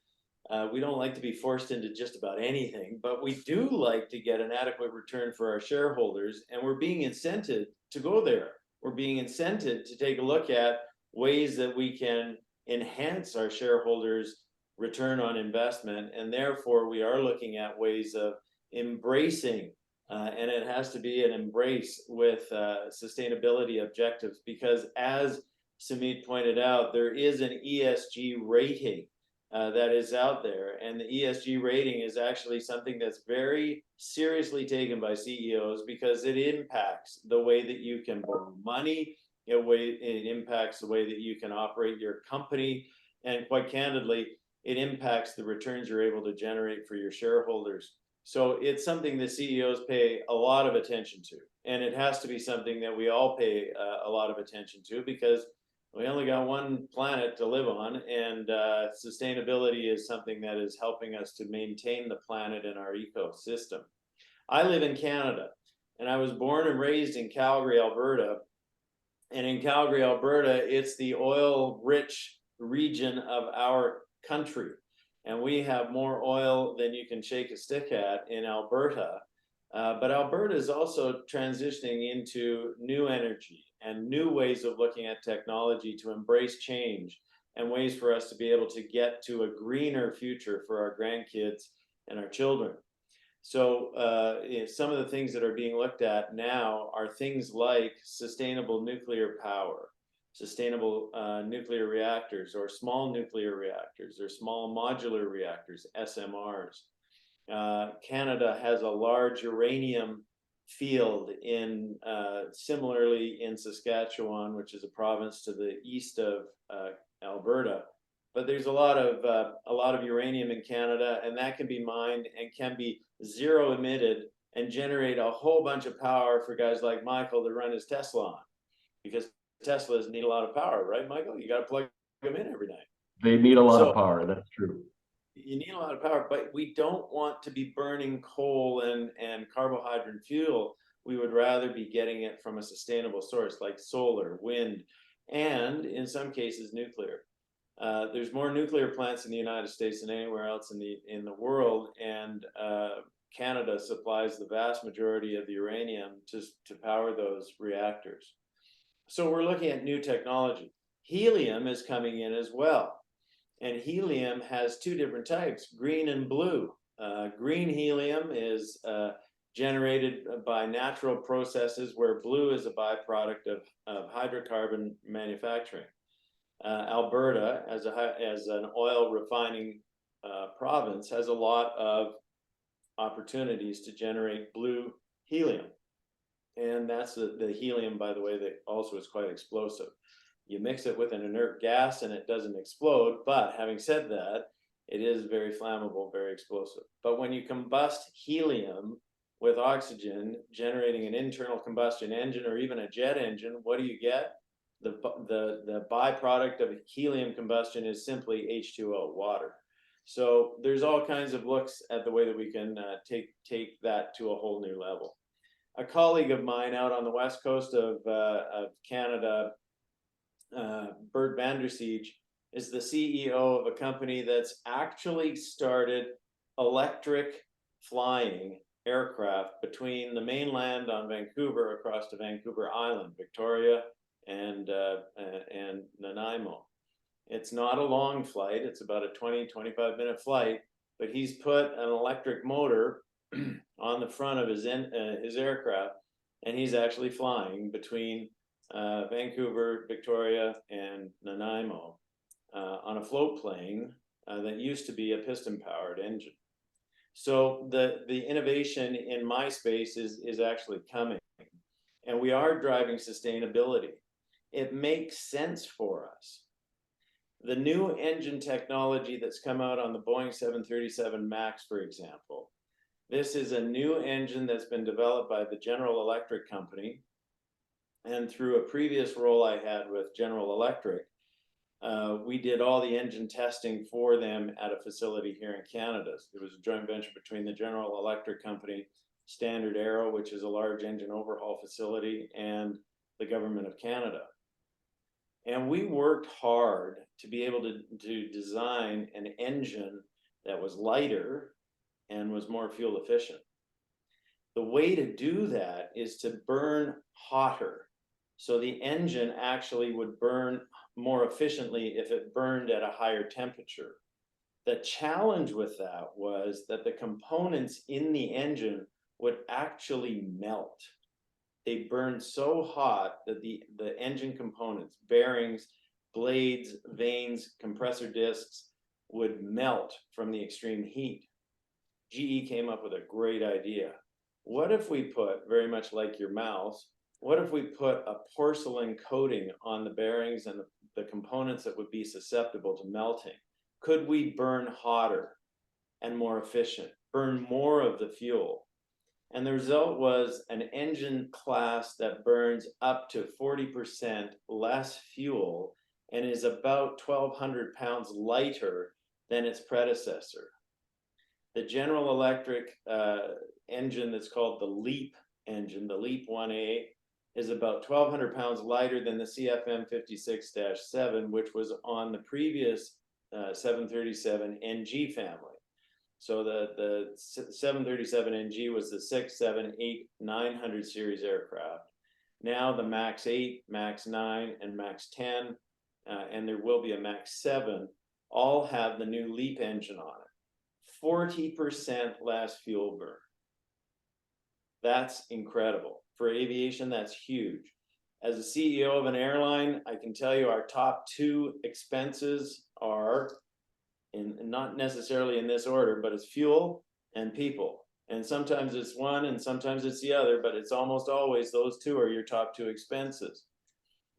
we don't like to be forced into just about anything, but we do like to get an adequate return for our shareholders, and we're being incented to go there. We're being incented to take a look at ways that we can enhance our shareholders' return on investment, and therefore we are looking at ways of embracing And it has to be an embrace with sustainability objectives, because as Sumit pointed out, there is an ESG rating that is out there. And the ESG rating is actually something that's very seriously taken by CEOs, because it impacts the way that you can borrow money, it impacts the way that you can operate your company, and quite candidly, it impacts the returns you're able to generate for your shareholders. So it's something that CEOs pay a lot of attention to, and it has to be something that we all pay a lot of attention to, because we only got one planet to live on, and sustainability is something that is helping us to maintain the planet and our ecosystem. I live in Canada, and I was born and raised in Calgary, Alberta. And in Calgary, Alberta, it's the oil-rich region of our country. And we have more oil than you can shake a stick at in Alberta. But Alberta is also transitioning into new energy and new ways of looking at technology to embrace change, and ways for us to be able to get to a greener future for our grandkids and our children. So some of the things that are being looked at now are things like sustainable nuclear power, sustainable nuclear reactors, or small nuclear reactors, or small modular reactors, SMRs. Canada has a large uranium field in similarly in Saskatchewan, which is a province to the east of Alberta. But there's a lot of uranium in Canada, and that can be mined and can be zero emitted and generate a whole bunch of power for guys like Michael to run his Tesla on, because Teslas need a lot of power, right, Michael? You got to plug them in every night. They need a lot of power. That's true. You need a lot of power, but we don't want to be burning coal and carbohydrate fuel. We would rather be getting it from a sustainable source like solar, wind, and in some cases nuclear. There's more nuclear plants in the United States than anywhere else in the world, and Canada supplies the vast majority of the uranium to power those reactors. So we're looking at new technology. Helium is coming in as well. And helium has two different types, green and blue. Green helium is generated by natural processes, where blue is a byproduct of hydrocarbon manufacturing. Alberta, as an oil refining province, has a lot of opportunities to generate blue helium. And that's the helium, by the way, that also is quite explosive. You mix it with an inert gas and it doesn't explode, but having said that, it is very flammable, very explosive. But when you combust helium with oxygen, generating an internal combustion engine or even a jet engine, what do you get? The byproduct of helium combustion is simply H2O, water. So there's all kinds of looks at the way that we can take that to a whole new level. A colleague of mine out on the west coast of Canada, Bert Vandersiege, is the CEO of a company that's actually started electric flying aircraft between the mainland on Vancouver across to Vancouver Island, Victoria, and Nanaimo. It's not a long flight, it's about a 20-25 minute flight, but he's put an electric motor on the front of his aircraft, and he's actually flying between Vancouver, Victoria, and Nanaimo on a float plane that used to be a piston-powered engine. So the innovation in my space is actually coming, and we are driving sustainability. It makes sense for us. The new engine technology that's come out on the Boeing 737 MAX, for example, this is a new engine that's been developed by the General Electric company. And through a previous role I had with General Electric, we did all the engine testing for them at a facility here in Canada. It was a joint venture between the General Electric company, Standard Aero, which is a large engine overhaul facility, and the Government of Canada. And we worked hard to be able to design an engine that was lighter and was more fuel efficient. The way to do that is to burn hotter. So the engine actually would burn more efficiently if it burned at a higher temperature. The challenge with that was that the components in the engine would actually melt. They burn so hot that the engine components, bearings, blades, vanes, compressor discs would melt from the extreme heat. GE came up with a great idea. What if we put, very much like your mouse, what if we put a porcelain coating on the bearings and the components that would be susceptible to melting? Could we burn hotter and more efficient, burn more of the fuel? And the result was an engine class that burns up to 40% less fuel and is about 1,200 pounds lighter than its predecessor. The General Electric engine that's called the LEAP engine, the LEAP 1A, is about 1,200 pounds lighter than the CFM 56-7, which was on the previous 737 NG family. So the 737 NG was the 6, 7, 8, 900 series aircraft. Now the MAX 8, MAX 9, and MAX 10, and there will be a MAX 7, all have the new LEAP engine on it. 40% less fuel burn. That's incredible. For aviation, that's huge. As a CEO of an airline, I can tell you our top 2 expenses are, not necessarily in this order, but it's fuel and people. And sometimes it's one and sometimes it's the other, but it's almost always those 2 are your top 2 expenses.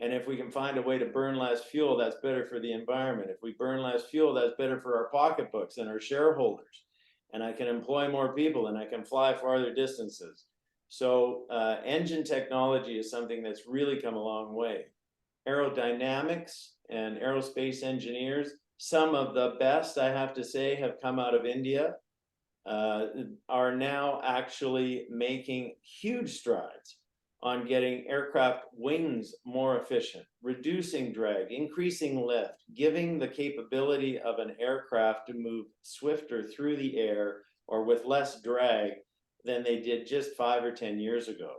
And if we can find a way to burn less fuel, that's better for the environment. If we burn less fuel, that's better for our pocketbooks and our shareholders. And I can employ more people and I can fly farther distances. So engine technology is something that's really come a long way. Aerodynamics and aerospace engineers, some of the best, I have to say, have come out of India, are now actually making huge strides on getting aircraft wings more efficient, reducing drag, increasing lift, giving the capability of an aircraft to move swifter through the air or with less drag than they did just 5 or 10 years ago.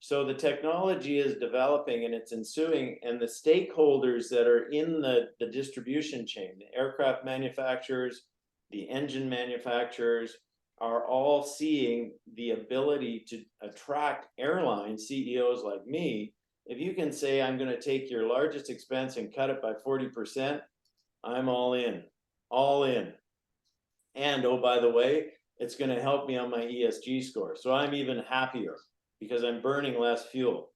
So the technology is developing and it's ensuing, and the stakeholders that are in the distribution chain, the aircraft manufacturers, the engine manufacturers, are all seeing the ability to attract airline CEOs like me. If you can say, I'm going to take your largest expense and cut it by 40%, I'm all in, all in. And oh, by the way, it's going to help me on my ESG score. So I'm even happier because I'm burning less fuel.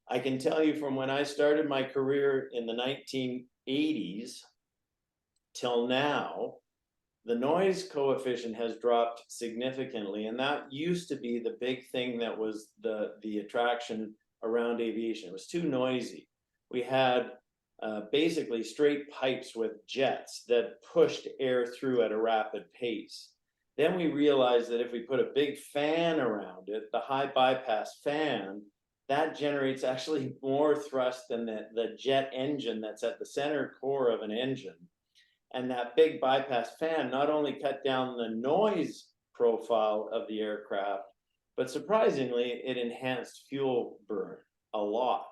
I can tell you from when I started my career in the 1980s till now, the noise coefficient has dropped significantly. And that used to be the big thing that was the attraction around aviation. It was too noisy. We had basically straight pipes with jets that pushed air through at a rapid pace. Then we realized that if we put a big fan around it, the high bypass fan, that generates actually more thrust than the jet engine that's at the center core of an engine. And that big bypass fan not only cut down the noise profile of the aircraft, but surprisingly, it enhanced fuel burn a lot.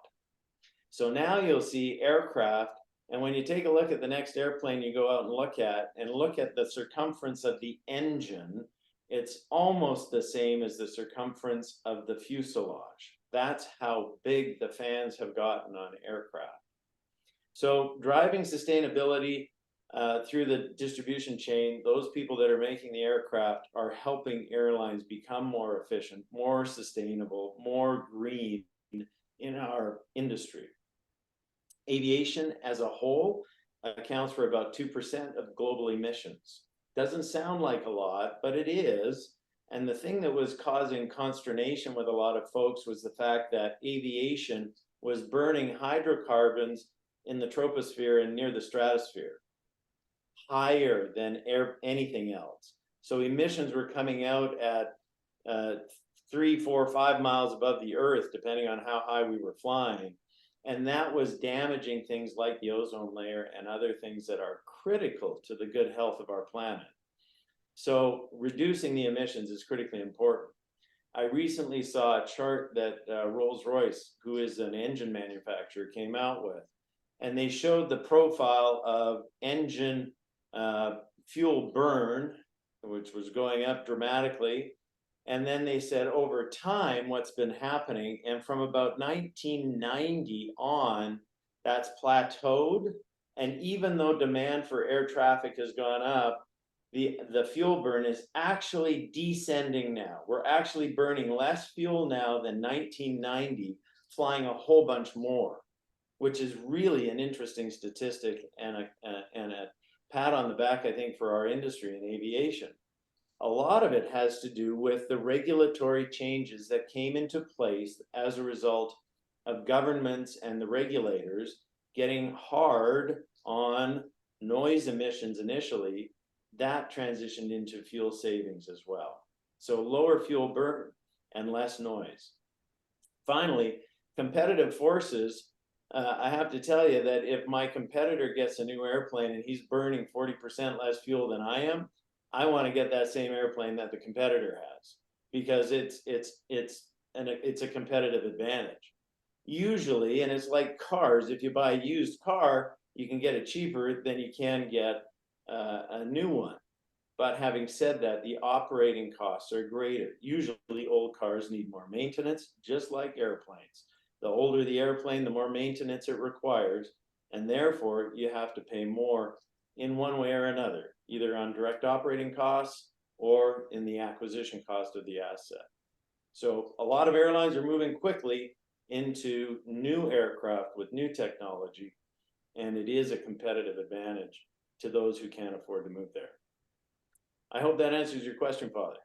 So now you'll see aircraft, and when you take a look at the next airplane you go out and look at the circumference of the engine, it's almost the same as the circumference of the fuselage. That's how big the fans have gotten on aircraft. So driving sustainability through the distribution chain, those people that are making the aircraft are helping airlines become more efficient, more sustainable, more green in our industry. Aviation as a whole accounts for about 2% of global emissions. Doesn't sound like a lot, but it is. And the thing that was causing consternation with a lot of folks was the fact that aviation was burning hydrocarbons in the troposphere and near the stratosphere, higher than anything else. So emissions were coming out at 3, 4, 5 miles above the Earth, depending on how high we were flying. And that was damaging things like the ozone layer and other things that are critical to the good health of our planet. So reducing the emissions is critically important. I recently saw a chart that Rolls-Royce, who is an engine manufacturer, came out with, and they showed the profile of engine fuel burn, which was going up dramatically, And then they said over time, what's been happening, and from about 1990 on, that's plateaued. And even though demand for air traffic has gone up, the fuel burn is actually descending now. We're actually burning less fuel now than 1990, flying a whole bunch more, which is really an interesting statistic and a pat on the back, I think, for our industry in aviation. A lot of it has to do with the regulatory changes that came into place as a result of governments and the regulators getting hard on noise emissions initially. That transitioned into fuel savings as well. So lower fuel burn and less noise. Finally, competitive forces. I have to tell you that if my competitor gets a new airplane and he's burning 40% less fuel than I am, I want to get that same airplane that the competitor has, because it's a competitive advantage. Usually, and it's like cars, if you buy a used car, you can get it cheaper than you can get a new one. But having said that, the operating costs are greater. Usually old cars need more maintenance, just like airplanes. The older the airplane, the more maintenance it requires, and therefore you have to pay more in one way or another, either on direct operating costs or in the acquisition cost of the asset. So a lot of airlines are moving quickly into new aircraft with new technology, and it is a competitive advantage to those who can't afford to move there. I hope that answers your question, Father.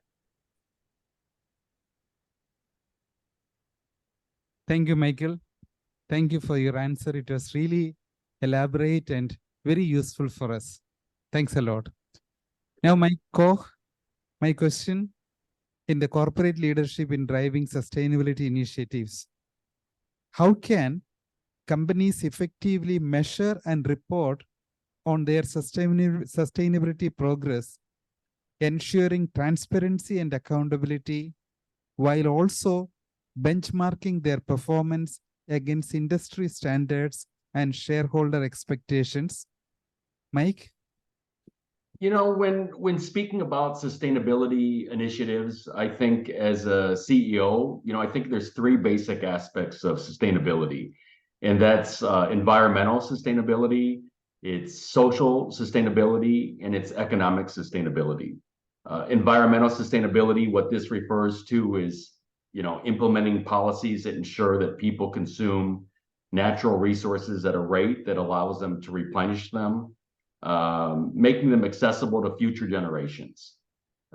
Thank you, Michael. Thank you for your answer. It was really elaborate and very useful for us. Thanks a lot. Now, my question, in the corporate leadership in driving sustainability initiatives, how can companies effectively measure and report on their sustainability progress, ensuring transparency and accountability, while also benchmarking their performance against industry standards and shareholder expectations? Mike? You know, when speaking about sustainability initiatives, I think as a CEO, I think there's three basic aspects of sustainability, and that's environmental sustainability, it's social sustainability, and it's economic sustainability. Environmental sustainability, what this refers to is, implementing policies that ensure that people consume natural resources at a rate that allows them to replenish them, making them accessible to future generations.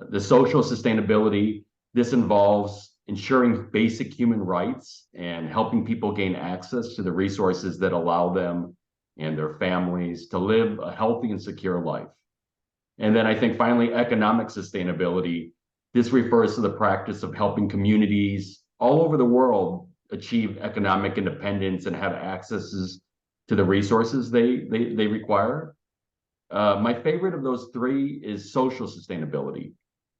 The social sustainability, this involves ensuring basic human rights and helping people gain access to the resources that allow them and their families to live a healthy and secure life. And then I think finally, economic sustainability, this refers to the practice of helping communities all over the world achieve economic independence and have accesses to the resources they require. My favorite of those three is social sustainability.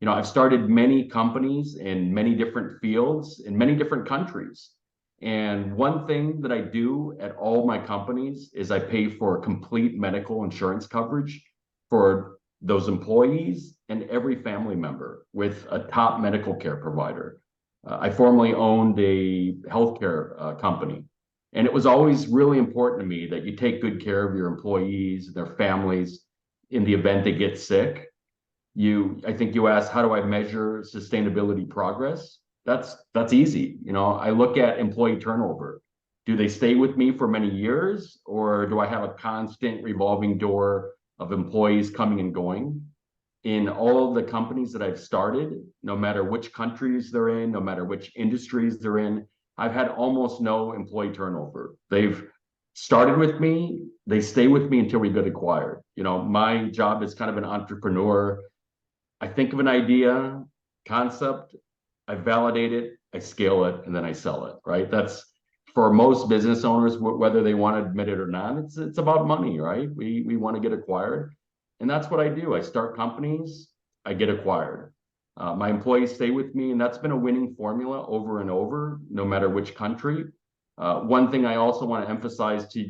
I've started many companies in many different fields in many different countries. And one thing that I do at all my companies is I pay for complete medical insurance coverage for those employees and every family member with a top medical care provider. I formerly owned a healthcare company, and it was always really important to me that you take good care of your employees, their families, in the event they get sick. I think you asked, how do I measure sustainability progress? That's easy. I look at employee turnover. Do they stay with me for many years, or do I have a constant revolving door of employees coming and going? In all of the companies that I've started, no matter which countries they're in, no matter which industries they're in, I've had almost no employee turnover. They've started with me, they stay with me until we get acquired. My job is kind of an entrepreneur. I think of an idea, concept, I validate it, I scale it, and then I sell it, right? That's for most business owners, whether they want to admit it or not, it's about money, right? We want to get acquired. And that's what I do. I start companies, I get acquired. My employees stay with me, and that's been a winning formula over and over, no matter which country. One thing I also want to emphasize to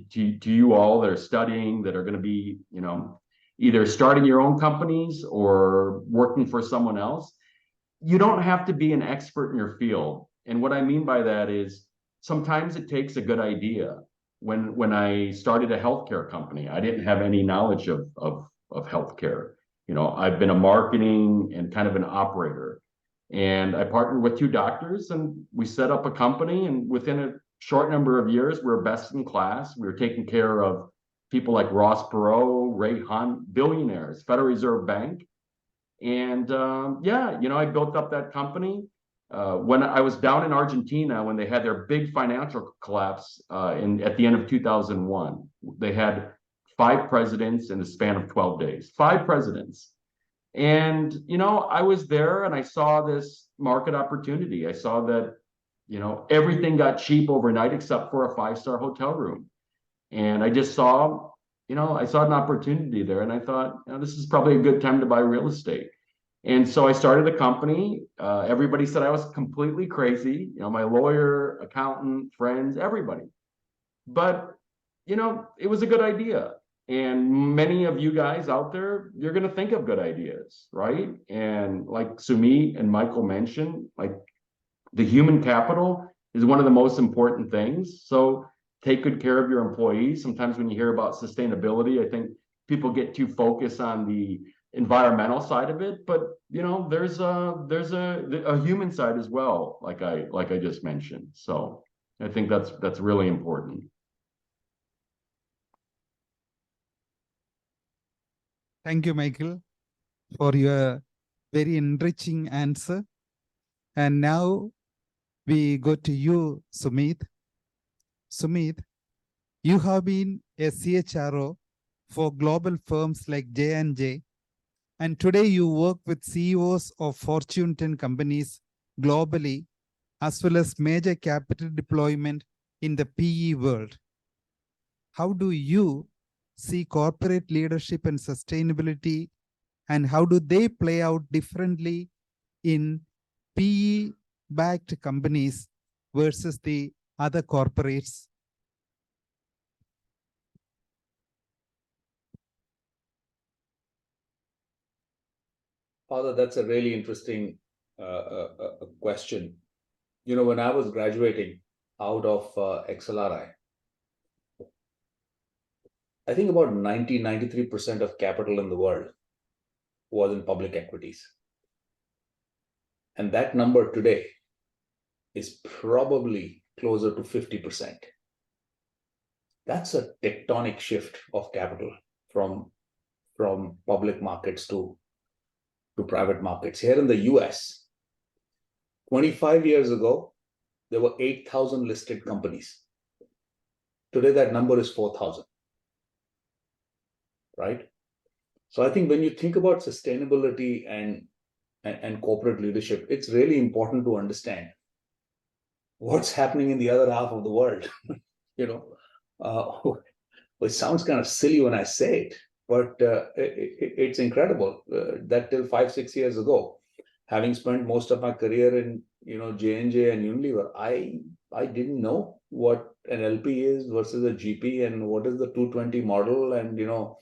you all that are studying, that are going to be, either starting your own companies or working for someone else, you don't have to be an expert in your field. And what I mean by that is sometimes it takes a good idea. When I started a healthcare company, I didn't have any knowledge of healthcare. You know, I've been a marketing and kind of an operator. And I partnered with two doctors and we set up a company, and within a short number of years, we were best in class. We were taking care of people like Ross Perot, Ray Hunt, billionaires, Federal Reserve Bank. And yeah, you know, I built up that company. When I was down in Argentina, when they had their big financial collapse at the end of 2001, they had 5 presidents in the span of 12 days, 5 presidents. And, you know, I was there and I saw this market opportunity. I saw that, you know, everything got cheap overnight except for a 5-star hotel room. And I just saw, you know, I saw an opportunity there, and I thought, you know, this is probably a good time to buy real estate. And so I started a company. Everybody said I was completely crazy, you know, my lawyer, accountant, friends, everybody. But, you know, it was a good idea. And many of you guys out there, you're going to think of good ideas, right? And like Sumit and Michael mentioned, like the human capital is one of the most important things. So take good care of your employees. Sometimes when you hear about sustainability, I think people get too focused on the environmental side of it, but you know, there's a human side as well, like I just mentioned. So I think that's really important. Thank you, Michael, for your very enriching answer. And now we go to you, Sumit. Sumit, you have been a CHRO for global firms like J&J, and today you work with CEOs of Fortune 10 companies globally, as well as major capital deployment in the PE world. How do you see corporate leadership and sustainability, and how do they play out differently in PE-backed companies versus the other corporates? Father, that's a really interesting question. You know, when I was graduating out of XLRI, I think about 93% of capital in the world was in public equities. And that number today is probably closer to 50%. That's a tectonic shift of capital from public markets to private markets. Here in the US, 25 years ago, there were 8,000 listed companies. Today, that number is 4,000, right? So I think when you think about sustainability and corporate leadership, it's really important to understand what's happening in the other half of the world. You know, it sounds kind of silly when I say it, but it's incredible that till 5-6 years ago, having spent most of my career in, you know, J&J and Unilever, I didn't know what an LP is versus a GP, and what is the 220 model, and you know,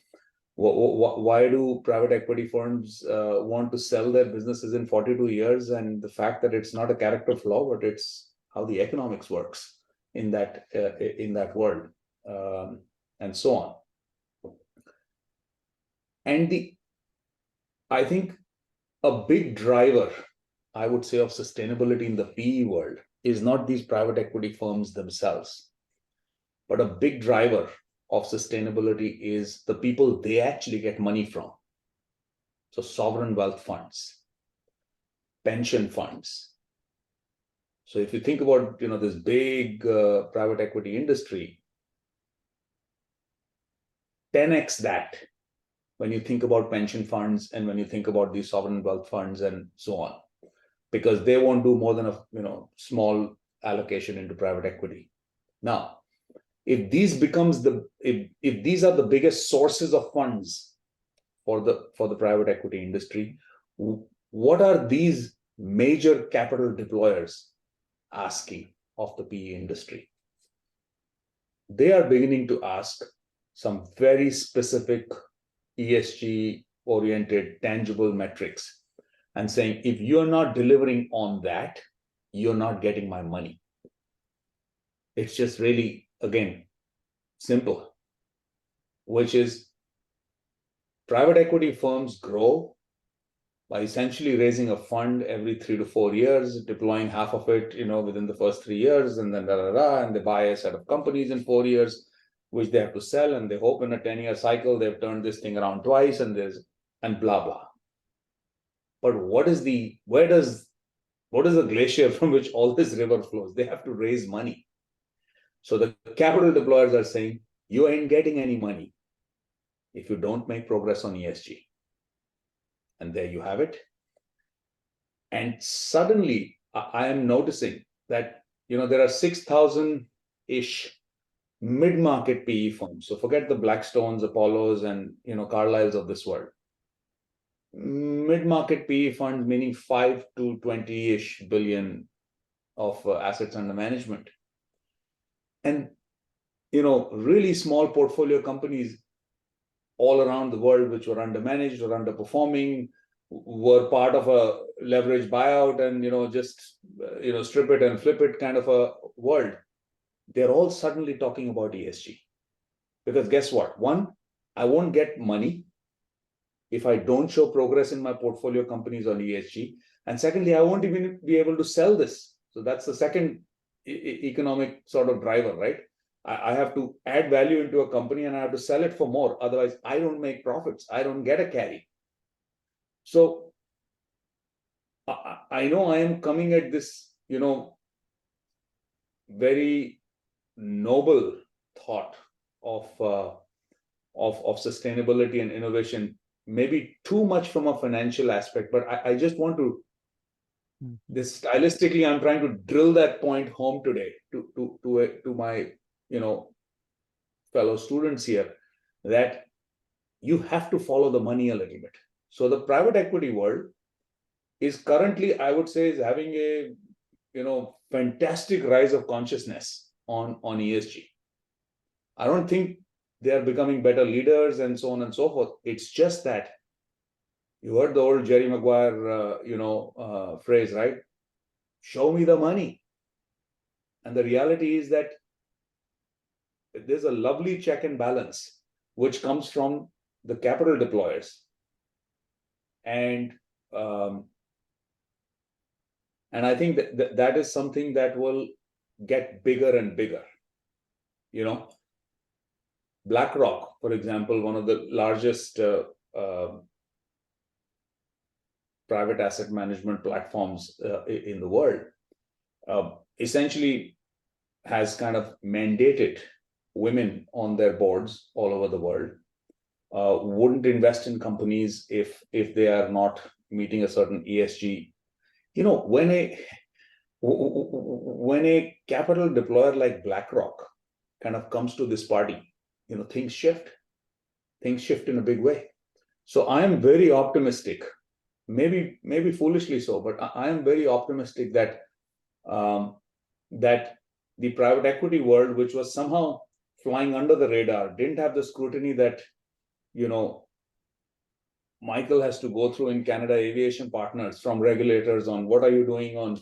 why do private equity firms want to sell their businesses in 42 years, and the fact that it's not a character flaw, but it's how the economics works in that world, and so on. And I think a big driver, I would say, of sustainability in the PE world is not these private equity firms themselves, but a big driver of sustainability is the people they actually get money from. So sovereign wealth funds, pension funds. So if you think about, you know, this big private equity industry, 10x that when you think about pension funds and when you think about these sovereign wealth funds and so on, because they won't do more than a, you know, small allocation into private equity. Now, if these becomes if these are the biggest sources of funds for the private equity industry, what are these major capital deployers asking of the PE industry? They are beginning to ask some very specific ESG oriented tangible metrics and saying, if you're not delivering on that, you're not getting my money. It's just really, again, simple, which is private equity firms grow by essentially raising a fund every 3 to 4 years, deploying half of it, within the first 3 years, and then and they buy a set of companies in 4 years, which they have to sell, and they hope in a 10-year cycle they've turned this thing around twice, and blah blah. But where does the glacier from which all this river flows? They have to raise money. So the capital deployers are saying, you ain't getting any money if you don't make progress on ESG. And there you have it. And suddenly I am noticing that, there are 6,000-ish mid-market PE firms. So forget the Blackstones, Apollos, and, Carlyles of this world. Mid-market PE funds, meaning 5 to 20-ish billion of assets under management. And, really small portfolio companies all around the world, which were undermanaged or underperforming, were part of a leverage buyout and, just, strip it and flip it kind of a world. They're all suddenly talking about ESG. Because guess what? One, I won't get money if I don't show progress in my portfolio companies on ESG. And secondly, I won't even be able to sell this. So that's the second economic sort of driver, right? I have to add value into a company and I have to sell it for more. Otherwise, I don't make profits. I don't get a carry. So I know I am coming at this, very noble thought of sustainability and innovation, maybe too much from a financial aspect, but I just want to, this stylistically, I'm trying to drill that point home today to my, fellow students here, that you have to follow the money a little bit. So the private equity world is currently, I would say, is having a, fantastic rise of consciousness on ESG. I don't think they are becoming better leaders and so on and so forth. It's just that you heard the old Jerry Maguire, phrase, right? Show me the money. And the reality is that there's a lovely check and balance, which comes from the capital deployers. And I think that is something that will get bigger and bigger. BlackRock, for example, one of the largest private asset management platforms in the world, essentially has kind of mandated women on their boards all over the world, wouldn't invest in companies if they are not meeting a certain ESG. When a capital deployer like BlackRock kind of comes to this party, things shift in a big way. So I am very optimistic, maybe foolishly so, but I am very optimistic that that the private equity world, which was somehow flying under the radar, didn't have the scrutiny that, Michael has to go through in Canada Aviation Partners from regulators on what are you doing on.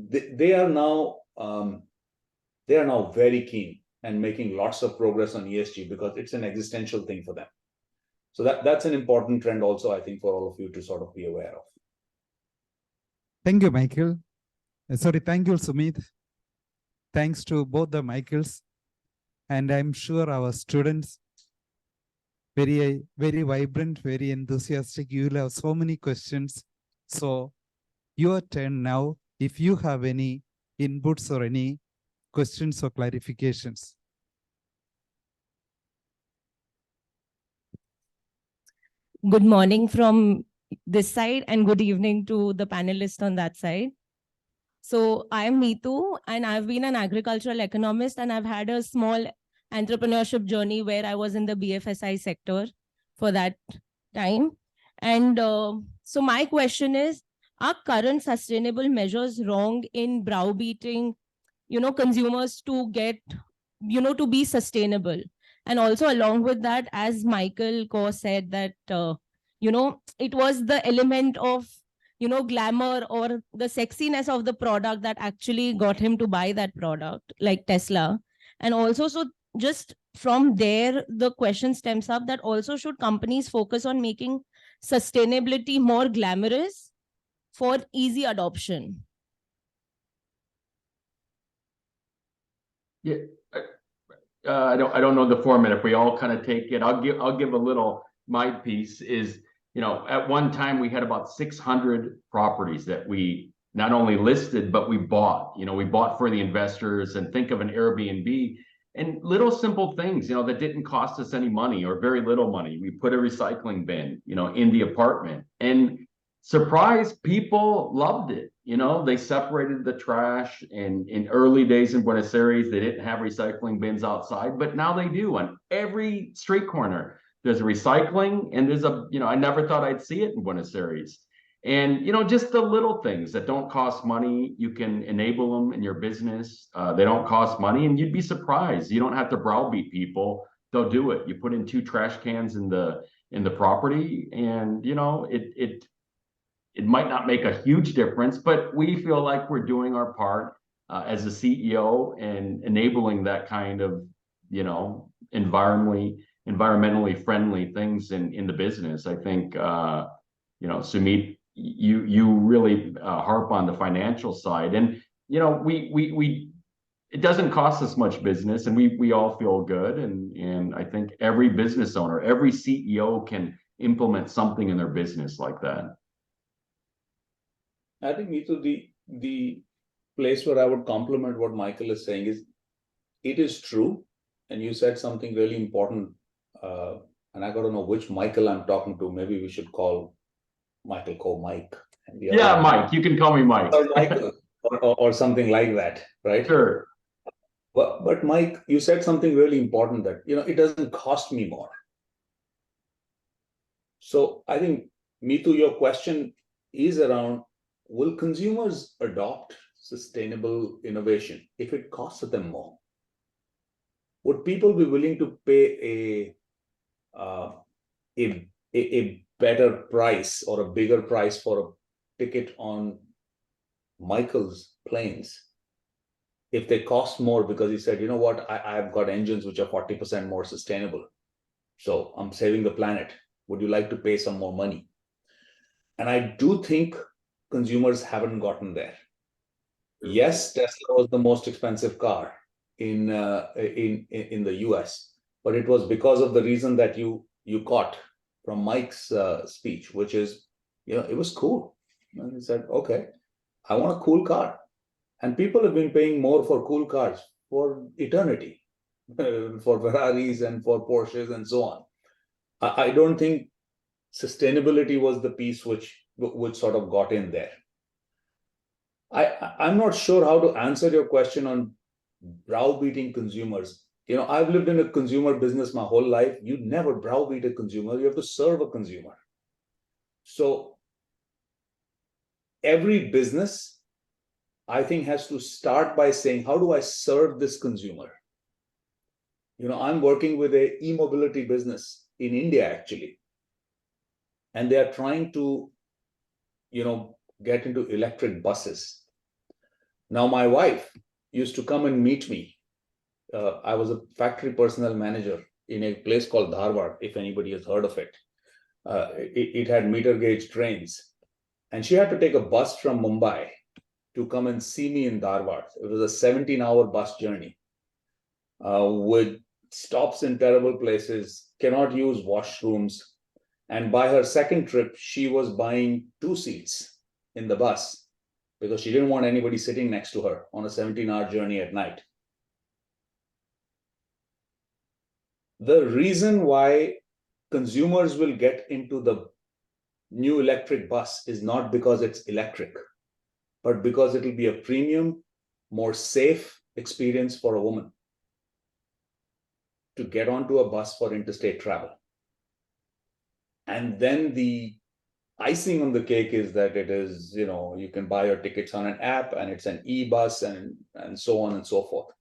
They are now very keen and making lots of progress on ESG because it's an existential thing for them. So that's an important trend also, I think, for all of you to sort of be aware of. Thank you, Michael. Thank you, Sumit. Thanks to both the Michaels. And I'm sure our students, very, very vibrant, very enthusiastic. You will have so many questions. So your turn now. If you have any inputs or any questions or clarifications. Good morning from this side and good evening to the panelists on that side. So I'm Neetu and I've been an agricultural economist and I've had a small entrepreneurship journey where I was in the BFSI sector for that time. And so my question is, are current sustainable measures wrong in browbeating, consumers to get, to be sustainable? And also along with that, as Michael Kaur said that, it was the element of, glamour or the sexiness of the product that actually got him to buy that product, like Tesla. And also, so just from there, the question stems up that also should companies focus on making sustainability more glamorous for easy adoption? Yeah, I don't know the format. If we all kind of take it, I'll give a little. My piece is, at one time we had about 600 properties that we not only listed, but we bought. We bought for the investors, and think of an Airbnb and little simple things, that didn't cost us any money or very little money. We put a recycling bin, in the apartment, and surprise, people loved it. They separated the trash, and in early days in Buenos Aires, they didn't have recycling bins outside, but now they do. On every street corner, there's a recycling, and there's I never thought I'd see it in Buenos Aires. And, just the little things that don't cost money, you can enable them in your business. They don't cost money, and you'd be surprised. You don't have to browbeat people. They'll do it. You put in 2 trash cans in the property, and, it might not make a huge difference, but we feel like we're doing our part as a CEO and enabling that kind of, environmentally friendly things in the business. I think, Sumit, you really harp on the financial side, and we it doesn't cost us much business, and we all feel good, and I think every business owner, every CEO can implement something in their business like that. I think, Neetu, the place where I would compliment what Michael is saying is, it is true, and you said something really important, and I got to know which Michael I'm talking to. Maybe we should call Michael Coe Mike. Yeah, Mike, you can call me Mike. Or Michael, or something like that, right? Sure. But Mike, you said something really important, that, it doesn't cost me more. So I think, Neetu, your question is around, will consumers adopt sustainable innovation if it costs them more? Would people be willing to pay a better price or a bigger price for a ticket on Michael's planes if they cost more, because he said, what, I've got engines which are 40% more sustainable, so I'm saving the planet. Would you like to pay some more money? And I do think consumers haven't gotten there. Yes, Tesla was the most expensive car in the US, but it was because of the reason that you caught from Mike's speech, which is, it was cool. And he said, okay, I want a cool car. And people have been paying more for cool cars for eternity, for Ferraris and for Porsches and so on. I don't think sustainability was the piece which sort of got in there. I'm not sure how to answer your question on browbeating consumers. I've lived in a consumer business my whole life. You never browbeat a consumer. You have to serve a consumer. So every business, I think, has to start by saying, how do I serve this consumer? I'm working with a e-mobility business in India, actually, and they are trying to, get into electric buses. Now, my wife used to come and meet me. I was a factory personnel manager in a place called Dharwad, if anybody has heard of it. It had meter gauge trains, and she had to take a bus from Mumbai to come and see me in Dharwad. It was a 17-hour bus journey with stops in terrible places, cannot use washrooms. And by her second trip, she was buying 2 seats in the bus because she didn't want anybody sitting next to her on a 17-hour journey at night. The reason why consumers will get into the new electric bus is not because it's electric, but because it will be a premium, more safe experience for a woman to get onto a bus for interstate travel. And then the icing on the cake is that it is, you can buy your tickets on an app, and it's an e-bus, and so on and so forth.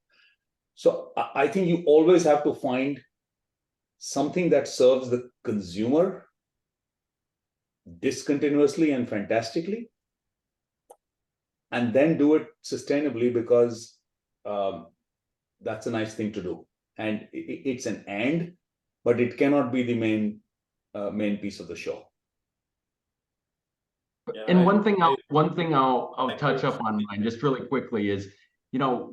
So I think you always have to find something that serves the consumer discontinuously and fantastically, and then do it sustainably, because that's a nice thing to do. And it's an and, but it cannot be the main piece of the show. Yeah, And I- one thing I'll I touch up on mine just really quickly is, you know,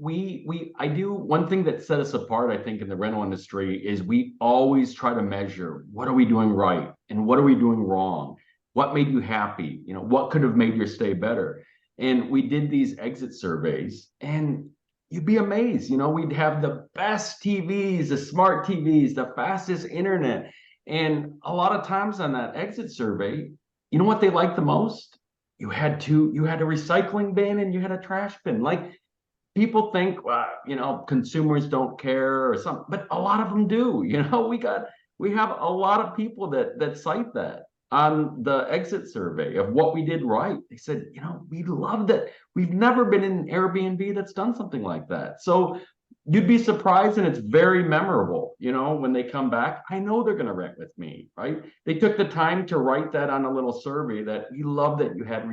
I do one thing that set us apart, I think, in the rental industry is we always try to measure what are we doing right and what are we doing wrong? What made you happy? You know, what could have made your stay better? And we did these exit surveys, and you'd be amazed. You know, we'd have the best TVs, the smart TVs, the fastest internet. And a lot of times on that exit survey, you know what they liked the most? You had a recycling bin and you had a trash bin. Like, people think, you know, consumers don't care or something, but a lot of them do. You know, we have a lot of people that cite that on the exit survey of what we did right. They said, you know, we loved it. We've never been in an Airbnb that's done something like that. So you'd be surprised, and it's very memorable, you know, when they come back. I know they're going to rent with me, right? They took the time to write that on a little survey, that we love that you had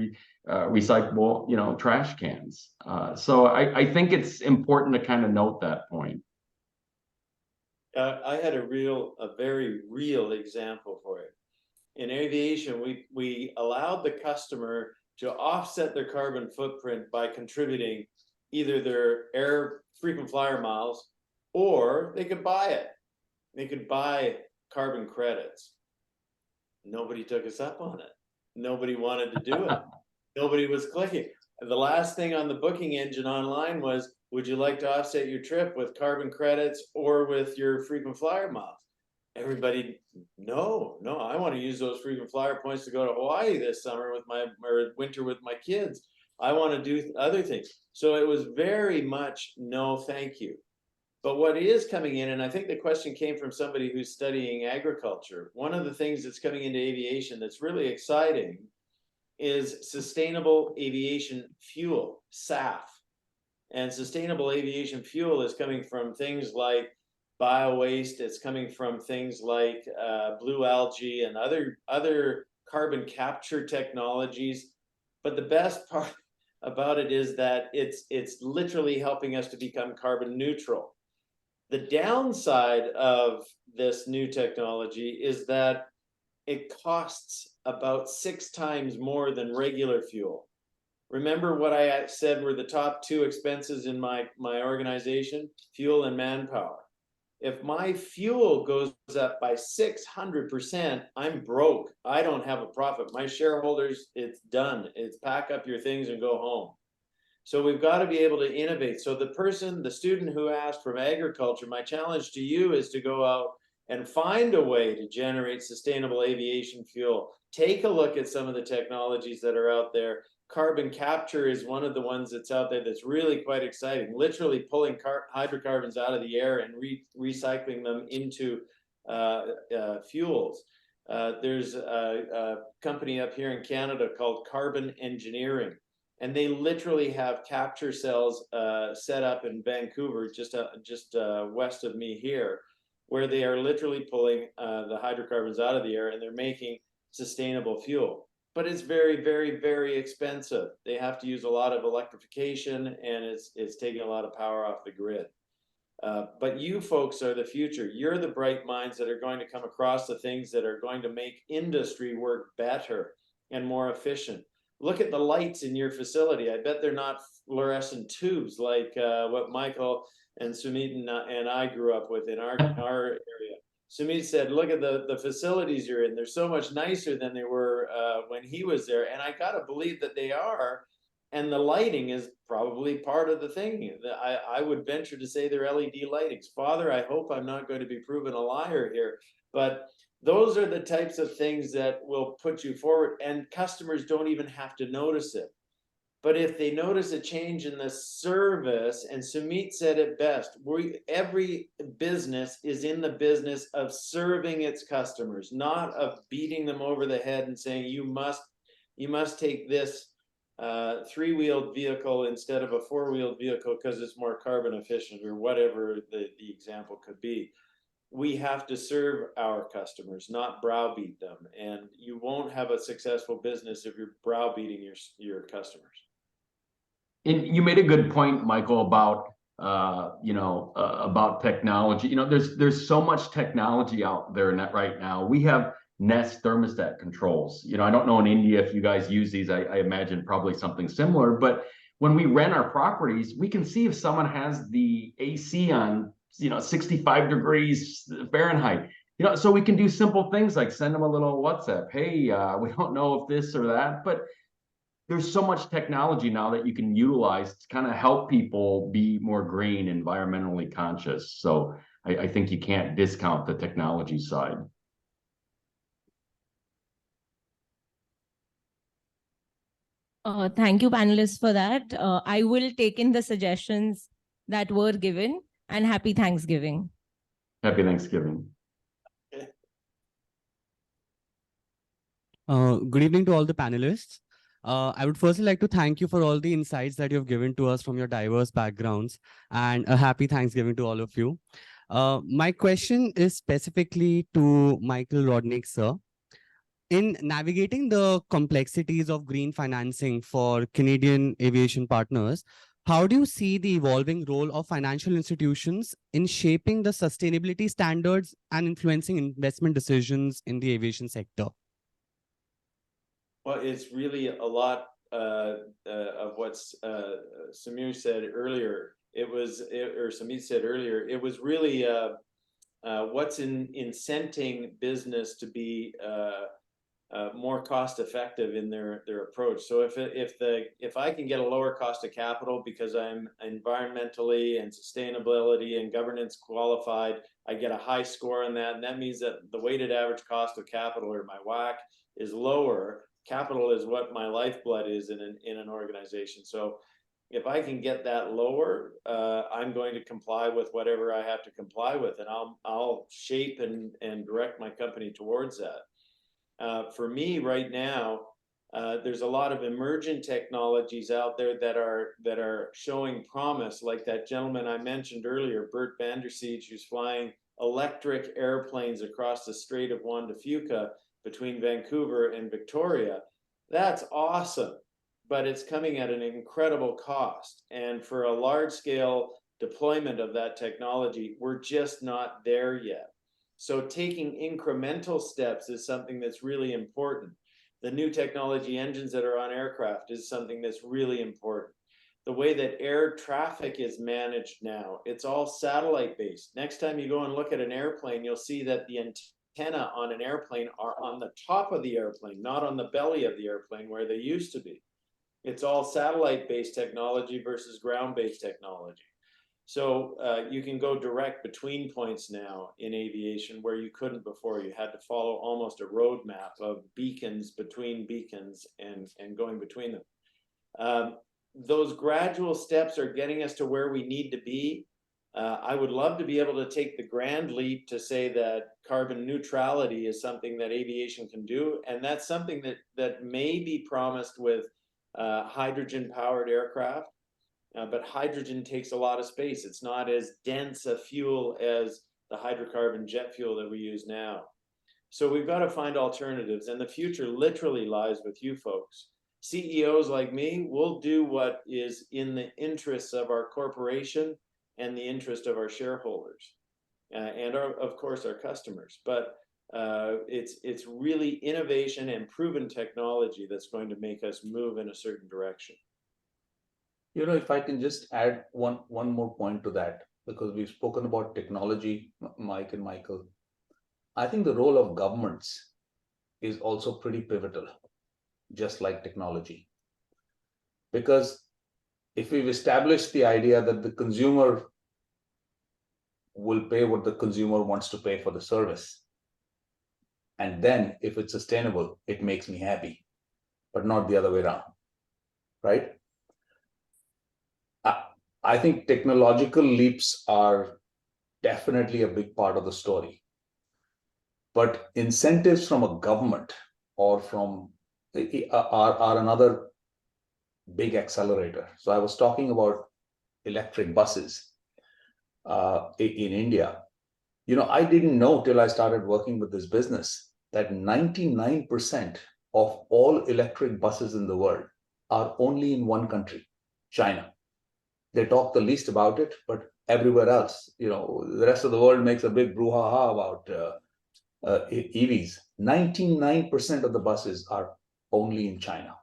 recyclable, you know, trash cans. So I think it's important to kind of note that point. I had a very real example for it. In aviation, we allowed the customer to offset their carbon footprint by contributing either their air frequent flyer miles, or they could buy it. They could buy carbon credits. Nobody took us up on it. Nobody wanted to do it. Nobody was clicking. And the last thing on the booking engine online was, would you like to offset your trip with carbon credits or with your frequent flyer miles? Everybody, no, I want to use those frequent flyer points to go to Hawaii this summer or winter with my kids. I want to do other things. So it was very much no, thank you. But what is coming in, and I think the question came from somebody who's studying agriculture, one of the things that's coming into aviation that's really exciting is sustainable aviation fuel, SAF. And sustainable aviation fuel is coming from things like bio-waste. It's coming from things like blue algae and other carbon capture technologies. But the best part about it is that it's literally helping us to become carbon neutral. The downside of this new technology is that it costs about 6 times more than regular fuel. Remember what I said were the top 2 expenses in my organization? Fuel and manpower. If my fuel goes up by 600%, I'm broke. I don't have a profit. My shareholders, it's done. It's pack up your things and go home. So we've got to be able to innovate. So the student who asked from agriculture, my challenge to you is to go out and find a way to generate sustainable aviation fuel. Take a look at some of the technologies that are out there. Carbon capture is one of the ones that's out there that's really quite exciting, literally pulling hydrocarbons out of the air and recycling them into fuels. There's a company up here in Canada called Carbon Engineering, and they literally have capture cells set up in Vancouver, just west of me here, where they are literally pulling the hydrocarbons out of the air, and they're making sustainable fuel. But it's very, very, very expensive. They have to use a lot of electrification, and it's taking a lot of power off the grid. But you folks are the future. You're the bright minds that are going to come across the things that are going to make industry work better and more efficient. Look at the lights in your facility. I bet they're not fluorescent tubes like what Michael and Sumit and I grew up with in our area. Sumit said, look at the facilities you're in. They're so much nicer than they were when he was there. And I got to believe that they are. And the lighting is probably part of the thing. I would venture to say they're LED lightings. Father, I hope I'm not going to be proven a liar here. But those are the types of things that will put you forward. And customers don't even have to notice it. But if they notice a change in the service, and Sumit said it best, every business is in the business of serving its customers, not of beating them over the head and saying, you must take this 3-wheeled vehicle instead of a 4-wheeled vehicle because it's more carbon efficient, or whatever the example could be. we have to serve our customers, not browbeat them. And you won't have a successful business if you're browbeating your customers. And you made a good point, Michael, about about technology. There's so much technology out there right now. We have Nest thermostat controls. I don't know in India if you guys use these. I imagine probably something similar. But when we rent our properties, we can see if someone has the AC on 65 degrees Fahrenheit. So we can do simple things like send them a little WhatsApp. Hey, we don't know if this or that, but there's so much technology now that you can utilize to kind of help people be more green, environmentally conscious. So I think you can't discount the technology side. Thank you, panelists, for that. I will take in the suggestions that were given, and happy Thanksgiving. Happy Thanksgiving. Good evening to all the panelists. I would firstly like to thank you for all the insights that you've given to us from your diverse backgrounds, and a happy Thanksgiving to all of you. My question is specifically to Michael Rodnick, sir. In navigating the complexities of green financing for Canadian aviation partners, how do you see the evolving role of financial institutions in shaping the sustainability standards and influencing investment decisions in the aviation sector? Well, it's really a lot of what Samir said earlier. Or Samir said earlier, it was really what's incenting business to be more cost effective in their approach. So if I can get a lower cost of capital because I'm environmentally and sustainability and governance qualified, I get a high score on that, and that means that the weighted average cost of capital, or my WACC, is lower. Capital is what my lifeblood is in an organization. So if I can get that lower, I'm going to comply with whatever I have to comply with, and I'll shape and direct my company towards that. For me right now, there's a lot of emergent technologies out there that are showing promise, like that gentleman I mentioned earlier, Bert Vandersiege, who's flying electric airplanes across the Strait of Juan de Fuca between Vancouver and Victoria. That's awesome, but it's coming at an incredible cost. And for a large-scale deployment of that technology, we're just not there yet. So taking incremental steps is something that's really important. The new technology engines that are on aircraft is something that's really important. The way that air traffic is managed now, it's all satellite based. Next time you go and look at an airplane, you'll see that the antenna on an airplane are on the top of the airplane, not on the belly of the airplane where they used to be. It's all satellite based technology versus ground based technology. So you can go direct between points now in aviation where you couldn't before. You had to follow almost a roadmap of beacons between beacons and going between them. Those gradual steps are getting us to where we need to be. I would love to be able to take the grand leap to say that carbon neutrality is something that aviation can do. And that's something that may be promised with hydrogen-powered aircraft. But hydrogen takes a lot of space. It's not as dense a fuel as the hydrocarbon jet fuel that we use now. So we've got to find alternatives, and the future literally lies with you folks. CEOs like me will do what is in the interests of our corporation and the interest of our shareholders, and of course our customers. But it's really innovation and proven technology that's going to make us move in a certain direction. If I can just add one more point to that, because we've spoken about technology, Mike and Michael. I think the role of governments is also pretty pivotal, just like technology. Because if we've established the idea that the consumer will pay what the consumer wants to pay for the service, and then if it's sustainable, it makes me happy, but not the other way around, right? I think technological leaps are definitely a big part of the story. But incentives from a government or from are another big accelerator. So I was talking about electric buses in India. I didn't know till I started working with this business that 99% of all electric buses in the world are only in one country, China. They talk the least about it, but everywhere else, the rest of the world makes a big brouhaha about EVs. 99% of the buses are only in China.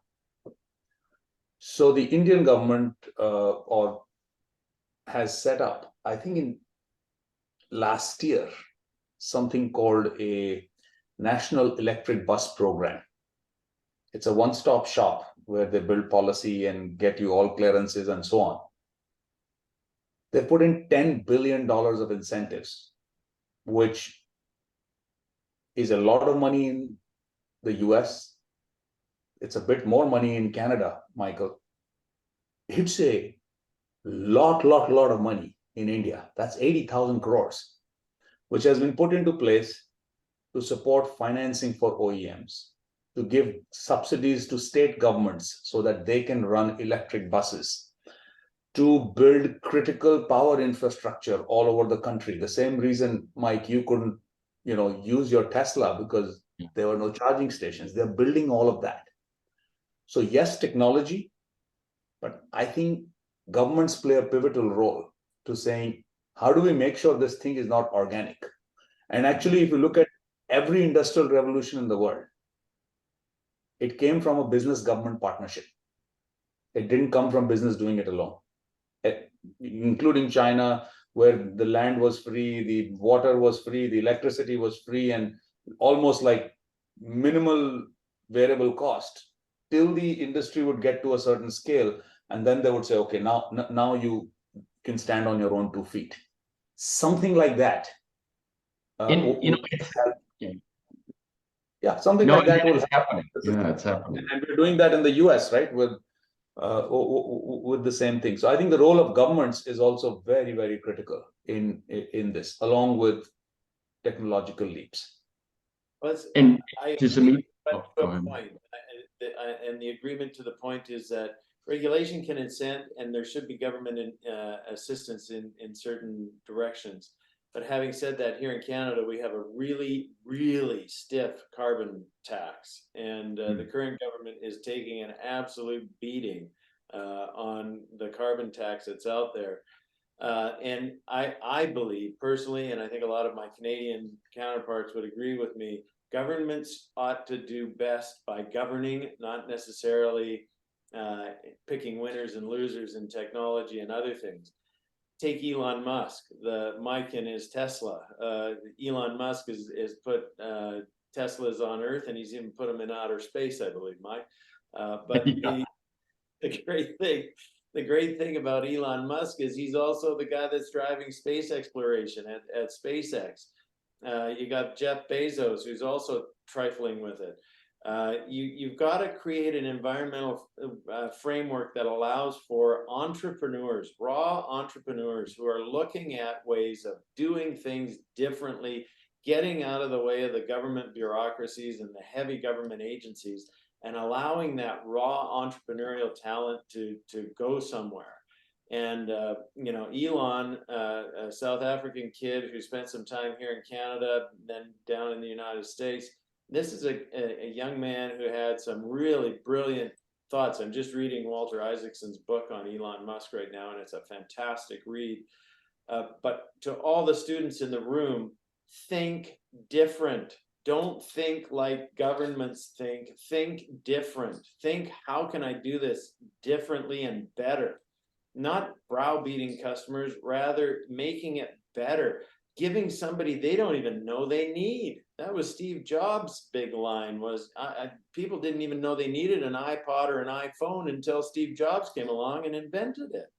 So the Indian government has set up, I think in last year, something called a National Electric Bus Program. It's a one-stop shop where they build policy and get you all clearances and so on. They put in $10 billion of incentives, which is a lot of money in the US. It's a bit more money in Canada, Michael. It's a lot of money in India. That's 80,000 crores, which has been put into place to support financing for OEMs, to give subsidies to state governments so that they can run electric buses, to build critical power infrastructure all over the country. The same reason, Mike, you couldn't, use your Tesla because there were no charging stations. They're building all of that. So yes, technology, but I think governments play a pivotal role to saying, how do we make sure this thing is not organic? And actually, if you look at every industrial revolution in the world, it came from a business-government partnership. It didn't come from business doing it alone, including China, where the land was free, the water was free, the electricity was free, and almost like minimal variable cost, till the industry would get to a certain scale. And then they would say, okay, now you can stand on your own 2 feet. Something like that. Something like that will happen. Yeah, it's happening. And we're doing that in the US, right? With the same thing. So I think the role of governments is also very, very critical in this, along with technological leaps. And I to Sumit, point, and the agreement to the point is that regulation can incent, and there should be government assistance in certain directions. But having said that, here in Canada, we have a really, really stiff carbon tax, and the current government is taking an absolute beating on the carbon tax that's out there. And I believe personally, and I think a lot of my Canadian counterparts would agree with me, governments ought to do best by governing, not necessarily picking winners and losers in technology and other things. Take Elon Musk, the Mike in his Tesla. Elon Musk has put Teslas on Earth, and he's even put them in outer space, I believe, Mike. But the great thing about Elon Musk is he's also the guy that's driving space exploration at SpaceX. You got Jeff Bezos, who's also trifling with it. You've got to create an environmental framework that allows for entrepreneurs, raw entrepreneurs, who are looking at ways of doing things differently, getting out of the way of the government bureaucracies and the heavy government agencies, and allowing that raw entrepreneurial talent to go somewhere. And Elon, a South African kid who spent some time here in Canada, then down in the United States. This is a young man who had some really brilliant thoughts. I'm just reading Walter Isaacson's book on Elon Musk right now, and it's a fantastic read. But to all the students in the room, think different. Don't think like governments think. Think different. Think, how can I do this differently and better? Not browbeating customers, rather making it better. Giving somebody they don't even know they need. That was Steve Jobs' big line, was people didn't even know they needed an iPod or an iPhone until Steve Jobs came along and invented it.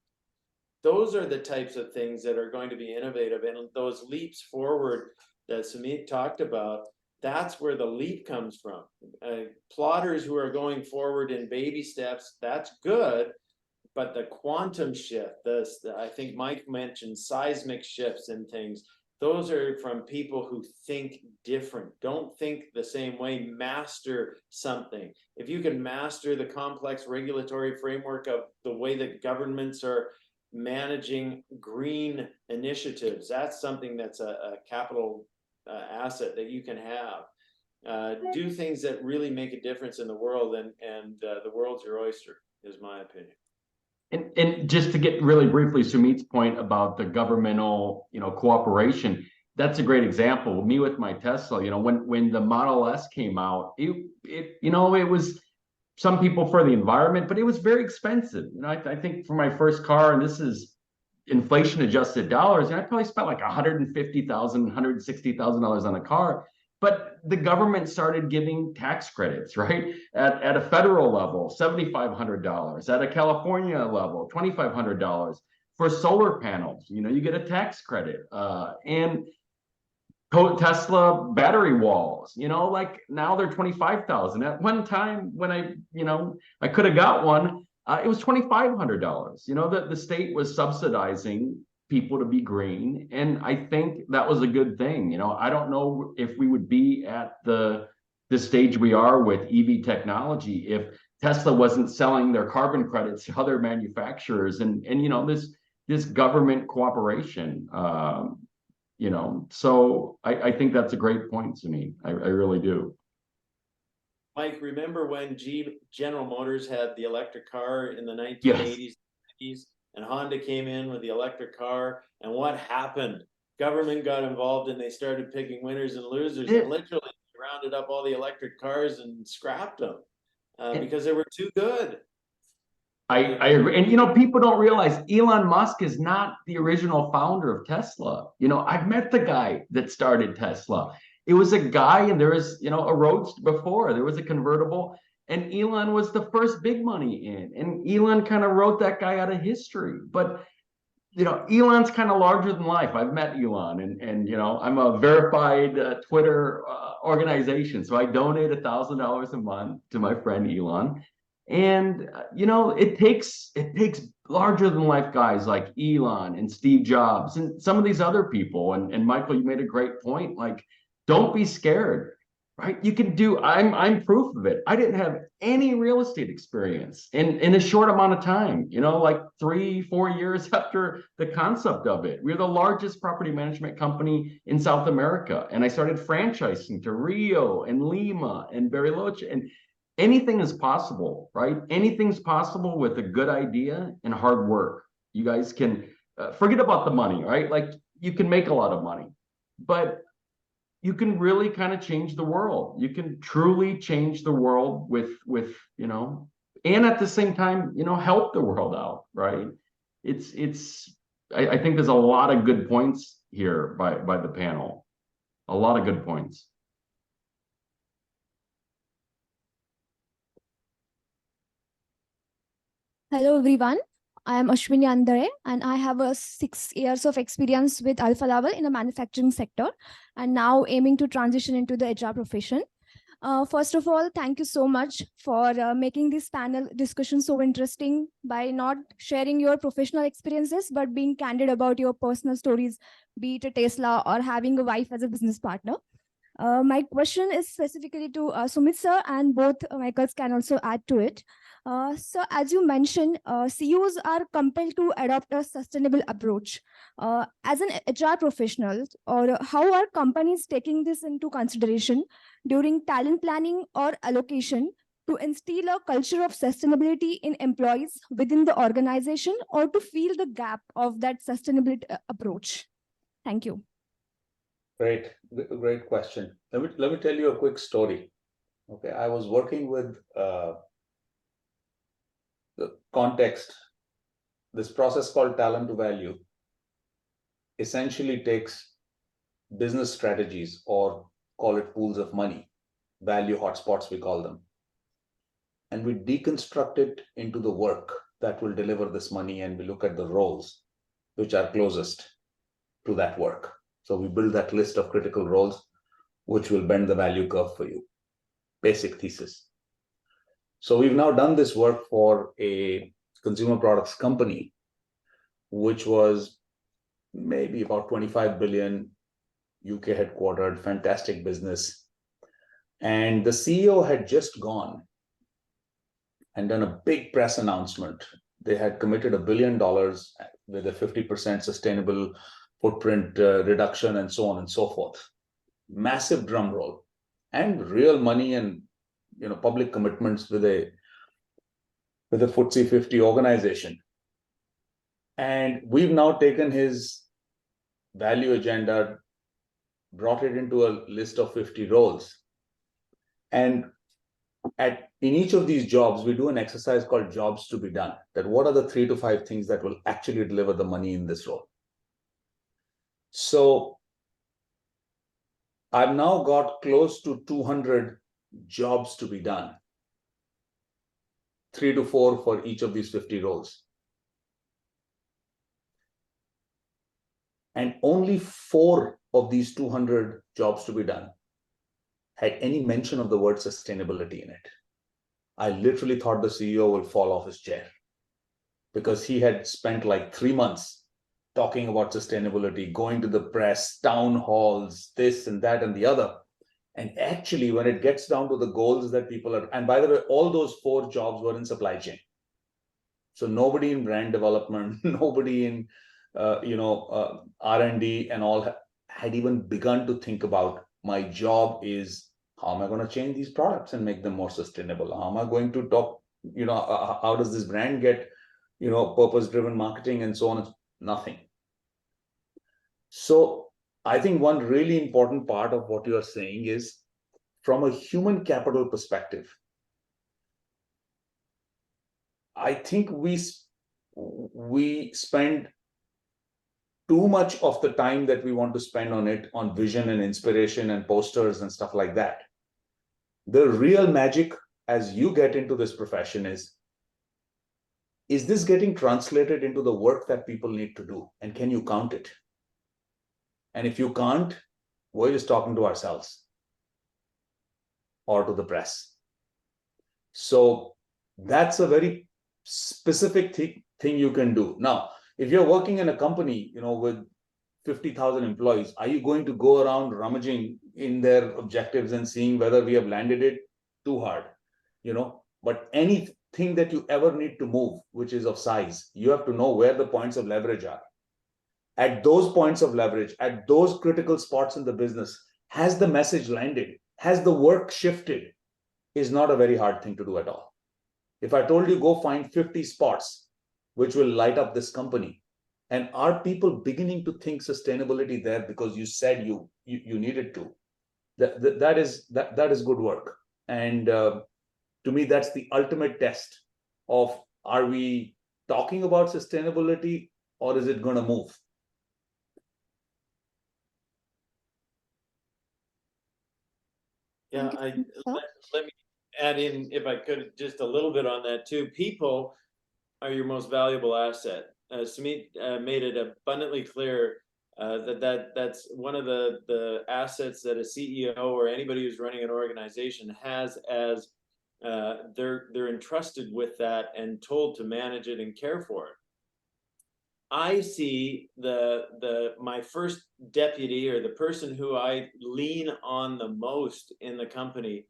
Those are the types of things that are going to be innovative, and those leaps forward that Sumit talked about, that's where the leap comes from. Plotters who are going forward in baby steps, that's good, but the quantum shift, I think Mike mentioned seismic shifts and things, those are from people who think different. Don't think the same way, master something. If you can master the complex regulatory framework of the way that governments are managing green initiatives. That's something that's a capital asset that you can have. Do things that really make a difference in the world, and the world's your oyster, is my opinion. And just to get really briefly Sumit's point about the governmental, cooperation, that's a great example. Me with my Tesla, when the Model S came out, it was some people for the environment, but it was very expensive. I think for my first car, and this is inflation adjusted dollars, and I probably spent like $150,000, $160,000 on a car. But the government started giving tax credits, right? At a federal level, $7,500. At a California level, $2,500 for solar panels. You get a tax credit. And Tesla battery walls, like now they're 25,000. At one time when I could have got one, it was $2,500. The state was subsidizing people to be green, and I think that was a good thing. I don't know if we would be at the stage we are with EV technology if Tesla wasn't selling their carbon credits to other manufacturers, and this government cooperation. So I think that's a great point to me. I really do. Mike, remember when General Motors had the electric car in the 1980s, yes. And Honda came in with the electric car, and what happened? Government got involved, and they started picking winners and losers, and literally rounded up all the electric cars and scrapped them because they were too good. I agree. And, people don't realize Elon Musk is not the original founder of Tesla. I've met the guy that started Tesla. It was a guy, and there was, a Roadster before. There was a convertible, and Elon was the first big money in. And Elon kind of wrote that guy out of history. But, Elon's kind of larger than life. I've met Elon, and I'm a verified Twitter organization. So I donate $1,000 a month to my friend Elon. And, it takes larger than life guys like Elon and Steve Jobs and some of these other people. And Michael, you made a great point. Like, don't be scared, right? You can I'm proof of it. I didn't have any real estate experience in a short amount of time, like 3-4 years after the concept of it. We're the largest property management company in South America. And I started franchising to Rio and Lima and Bariloche, and anything is possible, right? Anything's possible with a good idea and hard work. You guys can forget about the money, right? Like, you can make a lot of money, but you can really kind of change the world. You can truly change the world with and at the same time, help the world out, right? I think there's a lot of good points here by the panel. A lot of good points. Hello everyone, I am Ashwini Andare, and I have 6 years of experience with Alpha Level in the manufacturing sector, and now aiming to transition into the HR profession. First of all, thank you so much for making this panel discussion so interesting by not sharing your professional experiences, but being candid about your personal stories, be it a Tesla or having a wife as a business partner. My question is specifically to Sumit sir, and both Michaels can also add to it. So as you mentioned, CEOs are compelled to adopt a sustainable approach. As an HR professional, or how are companies taking this into consideration during talent planning or allocation to instill a culture of sustainability in employees within the organization, or to fill the gap of that sustainability approach? Thank you. Great question. Let me tell you a quick story. Okay, I was working with the context. This process called talent to value essentially takes business strategies, or call it pools of money, value hotspots we call them, and we deconstruct it into the work that will deliver this money, and we look at the roles which are closest to that work. So we build that list of critical roles which will bend the value curve for you. Basic thesis. So we've now done this work for a consumer products company, which was maybe about 25 billion, UK headquartered, fantastic business. And the CEO had just gone and done a big press announcement. They had committed $1 billion with a 50% sustainable footprint reduction and so on and so forth. Massive drum roll and real money and public commitments with a FTSE 50 organization. And we've now taken his value agenda, brought it into a list of 50 roles. And in each of these jobs, we do an exercise called jobs to be done. That what are the 3 to 5 things that will actually deliver the money in this role? So I've now got close to 200 jobs to be done. 3 to 4 for each of these 50 roles. And only 4 of these 200 jobs to be done had any mention of the word sustainability in it. I literally thought the CEO will fall off his chair because he had spent like 3 months talking about sustainability, going to the press, town halls, this and that and the other. And actually, when it gets down to the goals that people are, and by the way, all those 4 jobs were in supply chain. So nobody in brand development, nobody in R&D and all had even begun to think about, my job is, how am I going to change these products and make them more sustainable? How am I going to talk, how does this brand get, purpose-driven marketing and so on? Nothing. So I think one really important part of what you are saying is, from a human capital perspective, I think we spend too much of the time that we want to spend on it, on vision and inspiration and posters and stuff like that. The real magic as you get into this profession is this getting translated into the work that people need to do? And can you count it? And if you can't, we're just talking to ourselves or to the press. So that's a very specific thing you can do. Now, if you're working in a company, with 50,000 employees, are you going to go around rummaging in their objectives and seeing whether we have landed it? Too hard, But anything that you ever need to move, which is of size, you have to know where the points of leverage are. At those points of leverage, at those critical spots in the business, has the message landed? Has the work shifted? Is not a very hard thing to do at all. If I told you, go find 50 spots which will light up this company, and are people beginning to think sustainability there because you said you needed to? That is good work. And to me, that's the ultimate test of, are we talking about sustainability or is it going to move? Yeah, let me add in, if I could, just a little bit on that too. People are your most valuable asset. Sumit made it abundantly clear that's one of the assets that a CEO or anybody who's running an organization has, as they're entrusted with that and told to manage it and care for it. I see my first deputy, or the person who I lean on the most in the company,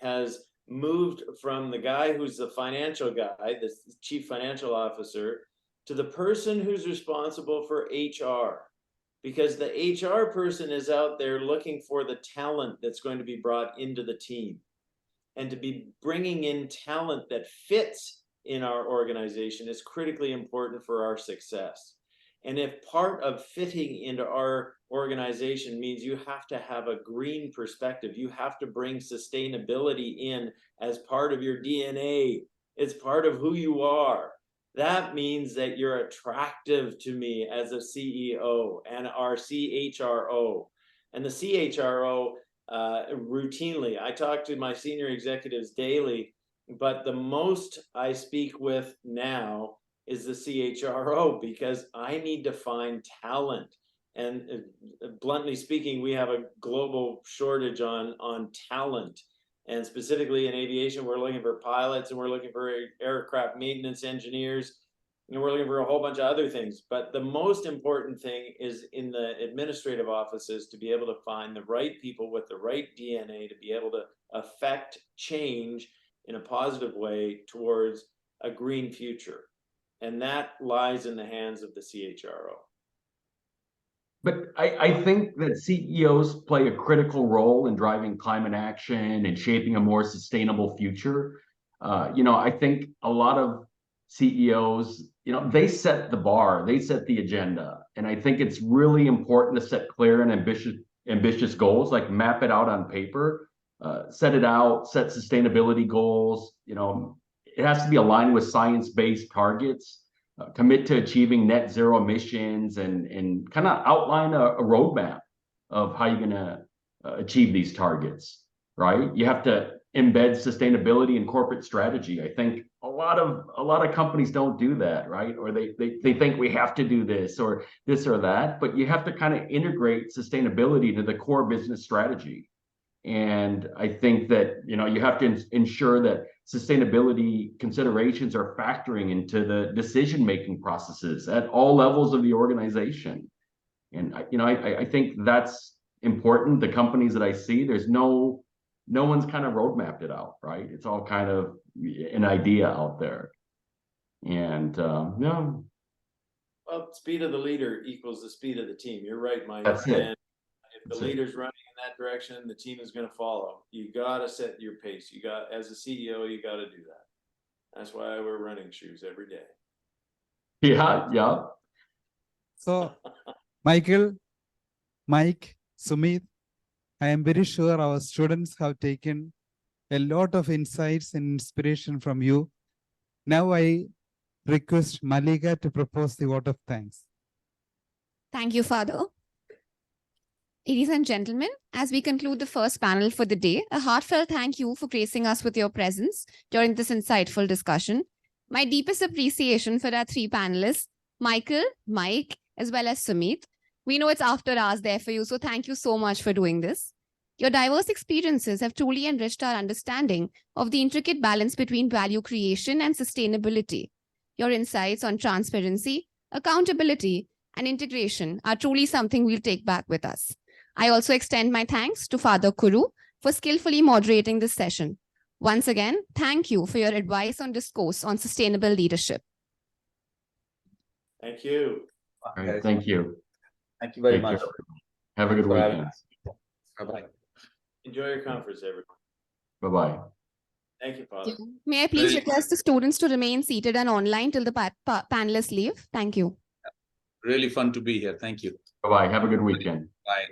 has moved from the guy who's the financial guy, the chief financial officer, to the person who's responsible for HR, because the HR person is out there looking for the talent that's going to be brought into the team, and to be bringing in talent that fits in our organization is critically important for our success. And if part of fitting into our organization means you have to have a green perspective, you have to bring sustainability in as part of your DNA, it's part of who you are, that means that you're attractive to me as a CEO and our CHRO. And the CHRO, routinely, I talk to my senior executives daily, but the most I speak with now is the CHRO, because I need to find talent. And bluntly speaking, we have a global shortage on talent. And specifically in aviation, we're looking for pilots, and we're looking for aircraft maintenance engineers, and we're looking for a whole bunch of other things. But the most important thing is in the administrative offices to be able to find the right people with the right DNA to be able to affect change in a positive way towards a green future. And that lies in the hands of the CHRO. But I think that CEOs play a critical role in driving climate action and shaping a more sustainable future. I think a lot of CEOs, they set the bar, they set the agenda. And I think it's really important to set clear and ambitious goals, like map it out on paper, set it out, set sustainability goals. It has to be aligned with science-based targets. Commit to achieving net zero emissions and kind of outline a roadmap of how you're going to achieve these targets, right? You have to embed sustainability in corporate strategy. I think a lot of companies don't do that, right? Or they think we have to do this or that, but you have to kind of integrate sustainability to the core business strategy. And I think that, you have to ensure that sustainability considerations are factoring into the decision-making processes at all levels of the organization. And, I think that's important. The companies that I see, there's no one's kind of roadmapped it out, right? It's all kind of an idea out there. And, Well, speed of the leader equals the speed of the team. You're right, Mike. That's it. And if the leader's running in that direction, the team is going to follow. You got to set your pace. As a CEO, you got to do that. That's why I wear running shoes every day. Yeah. So, Michael, Mike, Sumit, I am very sure our students have taken a lot of insights and inspiration from you. Now I request Malika to propose the vote of thanks. Thank you, Father. Ladies and gentlemen, as we conclude the first panel for the day, a heartfelt thank you for gracing us with your presence during this insightful discussion. My deepest appreciation for our three panelists, Michael, Mike, as well as Sumit. We know it's after hours there for you, so thank you so much for doing this. Your diverse experiences have truly enriched our understanding of the intricate balance between value creation and sustainability. Your insights on transparency, accountability, and integration are truly something we'll take back with us. I also extend my thanks to Father Kuru for skillfully moderating this session. Once again, thank you for your advice on discourse on sustainable leadership. Thank you. All right, thank you. Thank you very Take much. care. Have a good Thanks for having weekend. us. Bye-bye. Enjoy your conference, everyone. Bye-bye. Thank you, Father. May I please Really? request the students to remain seated and online till the panelists leave? Thank you. Really fun to be here. Thank you. Bye-bye. Have a good weekend. Bye.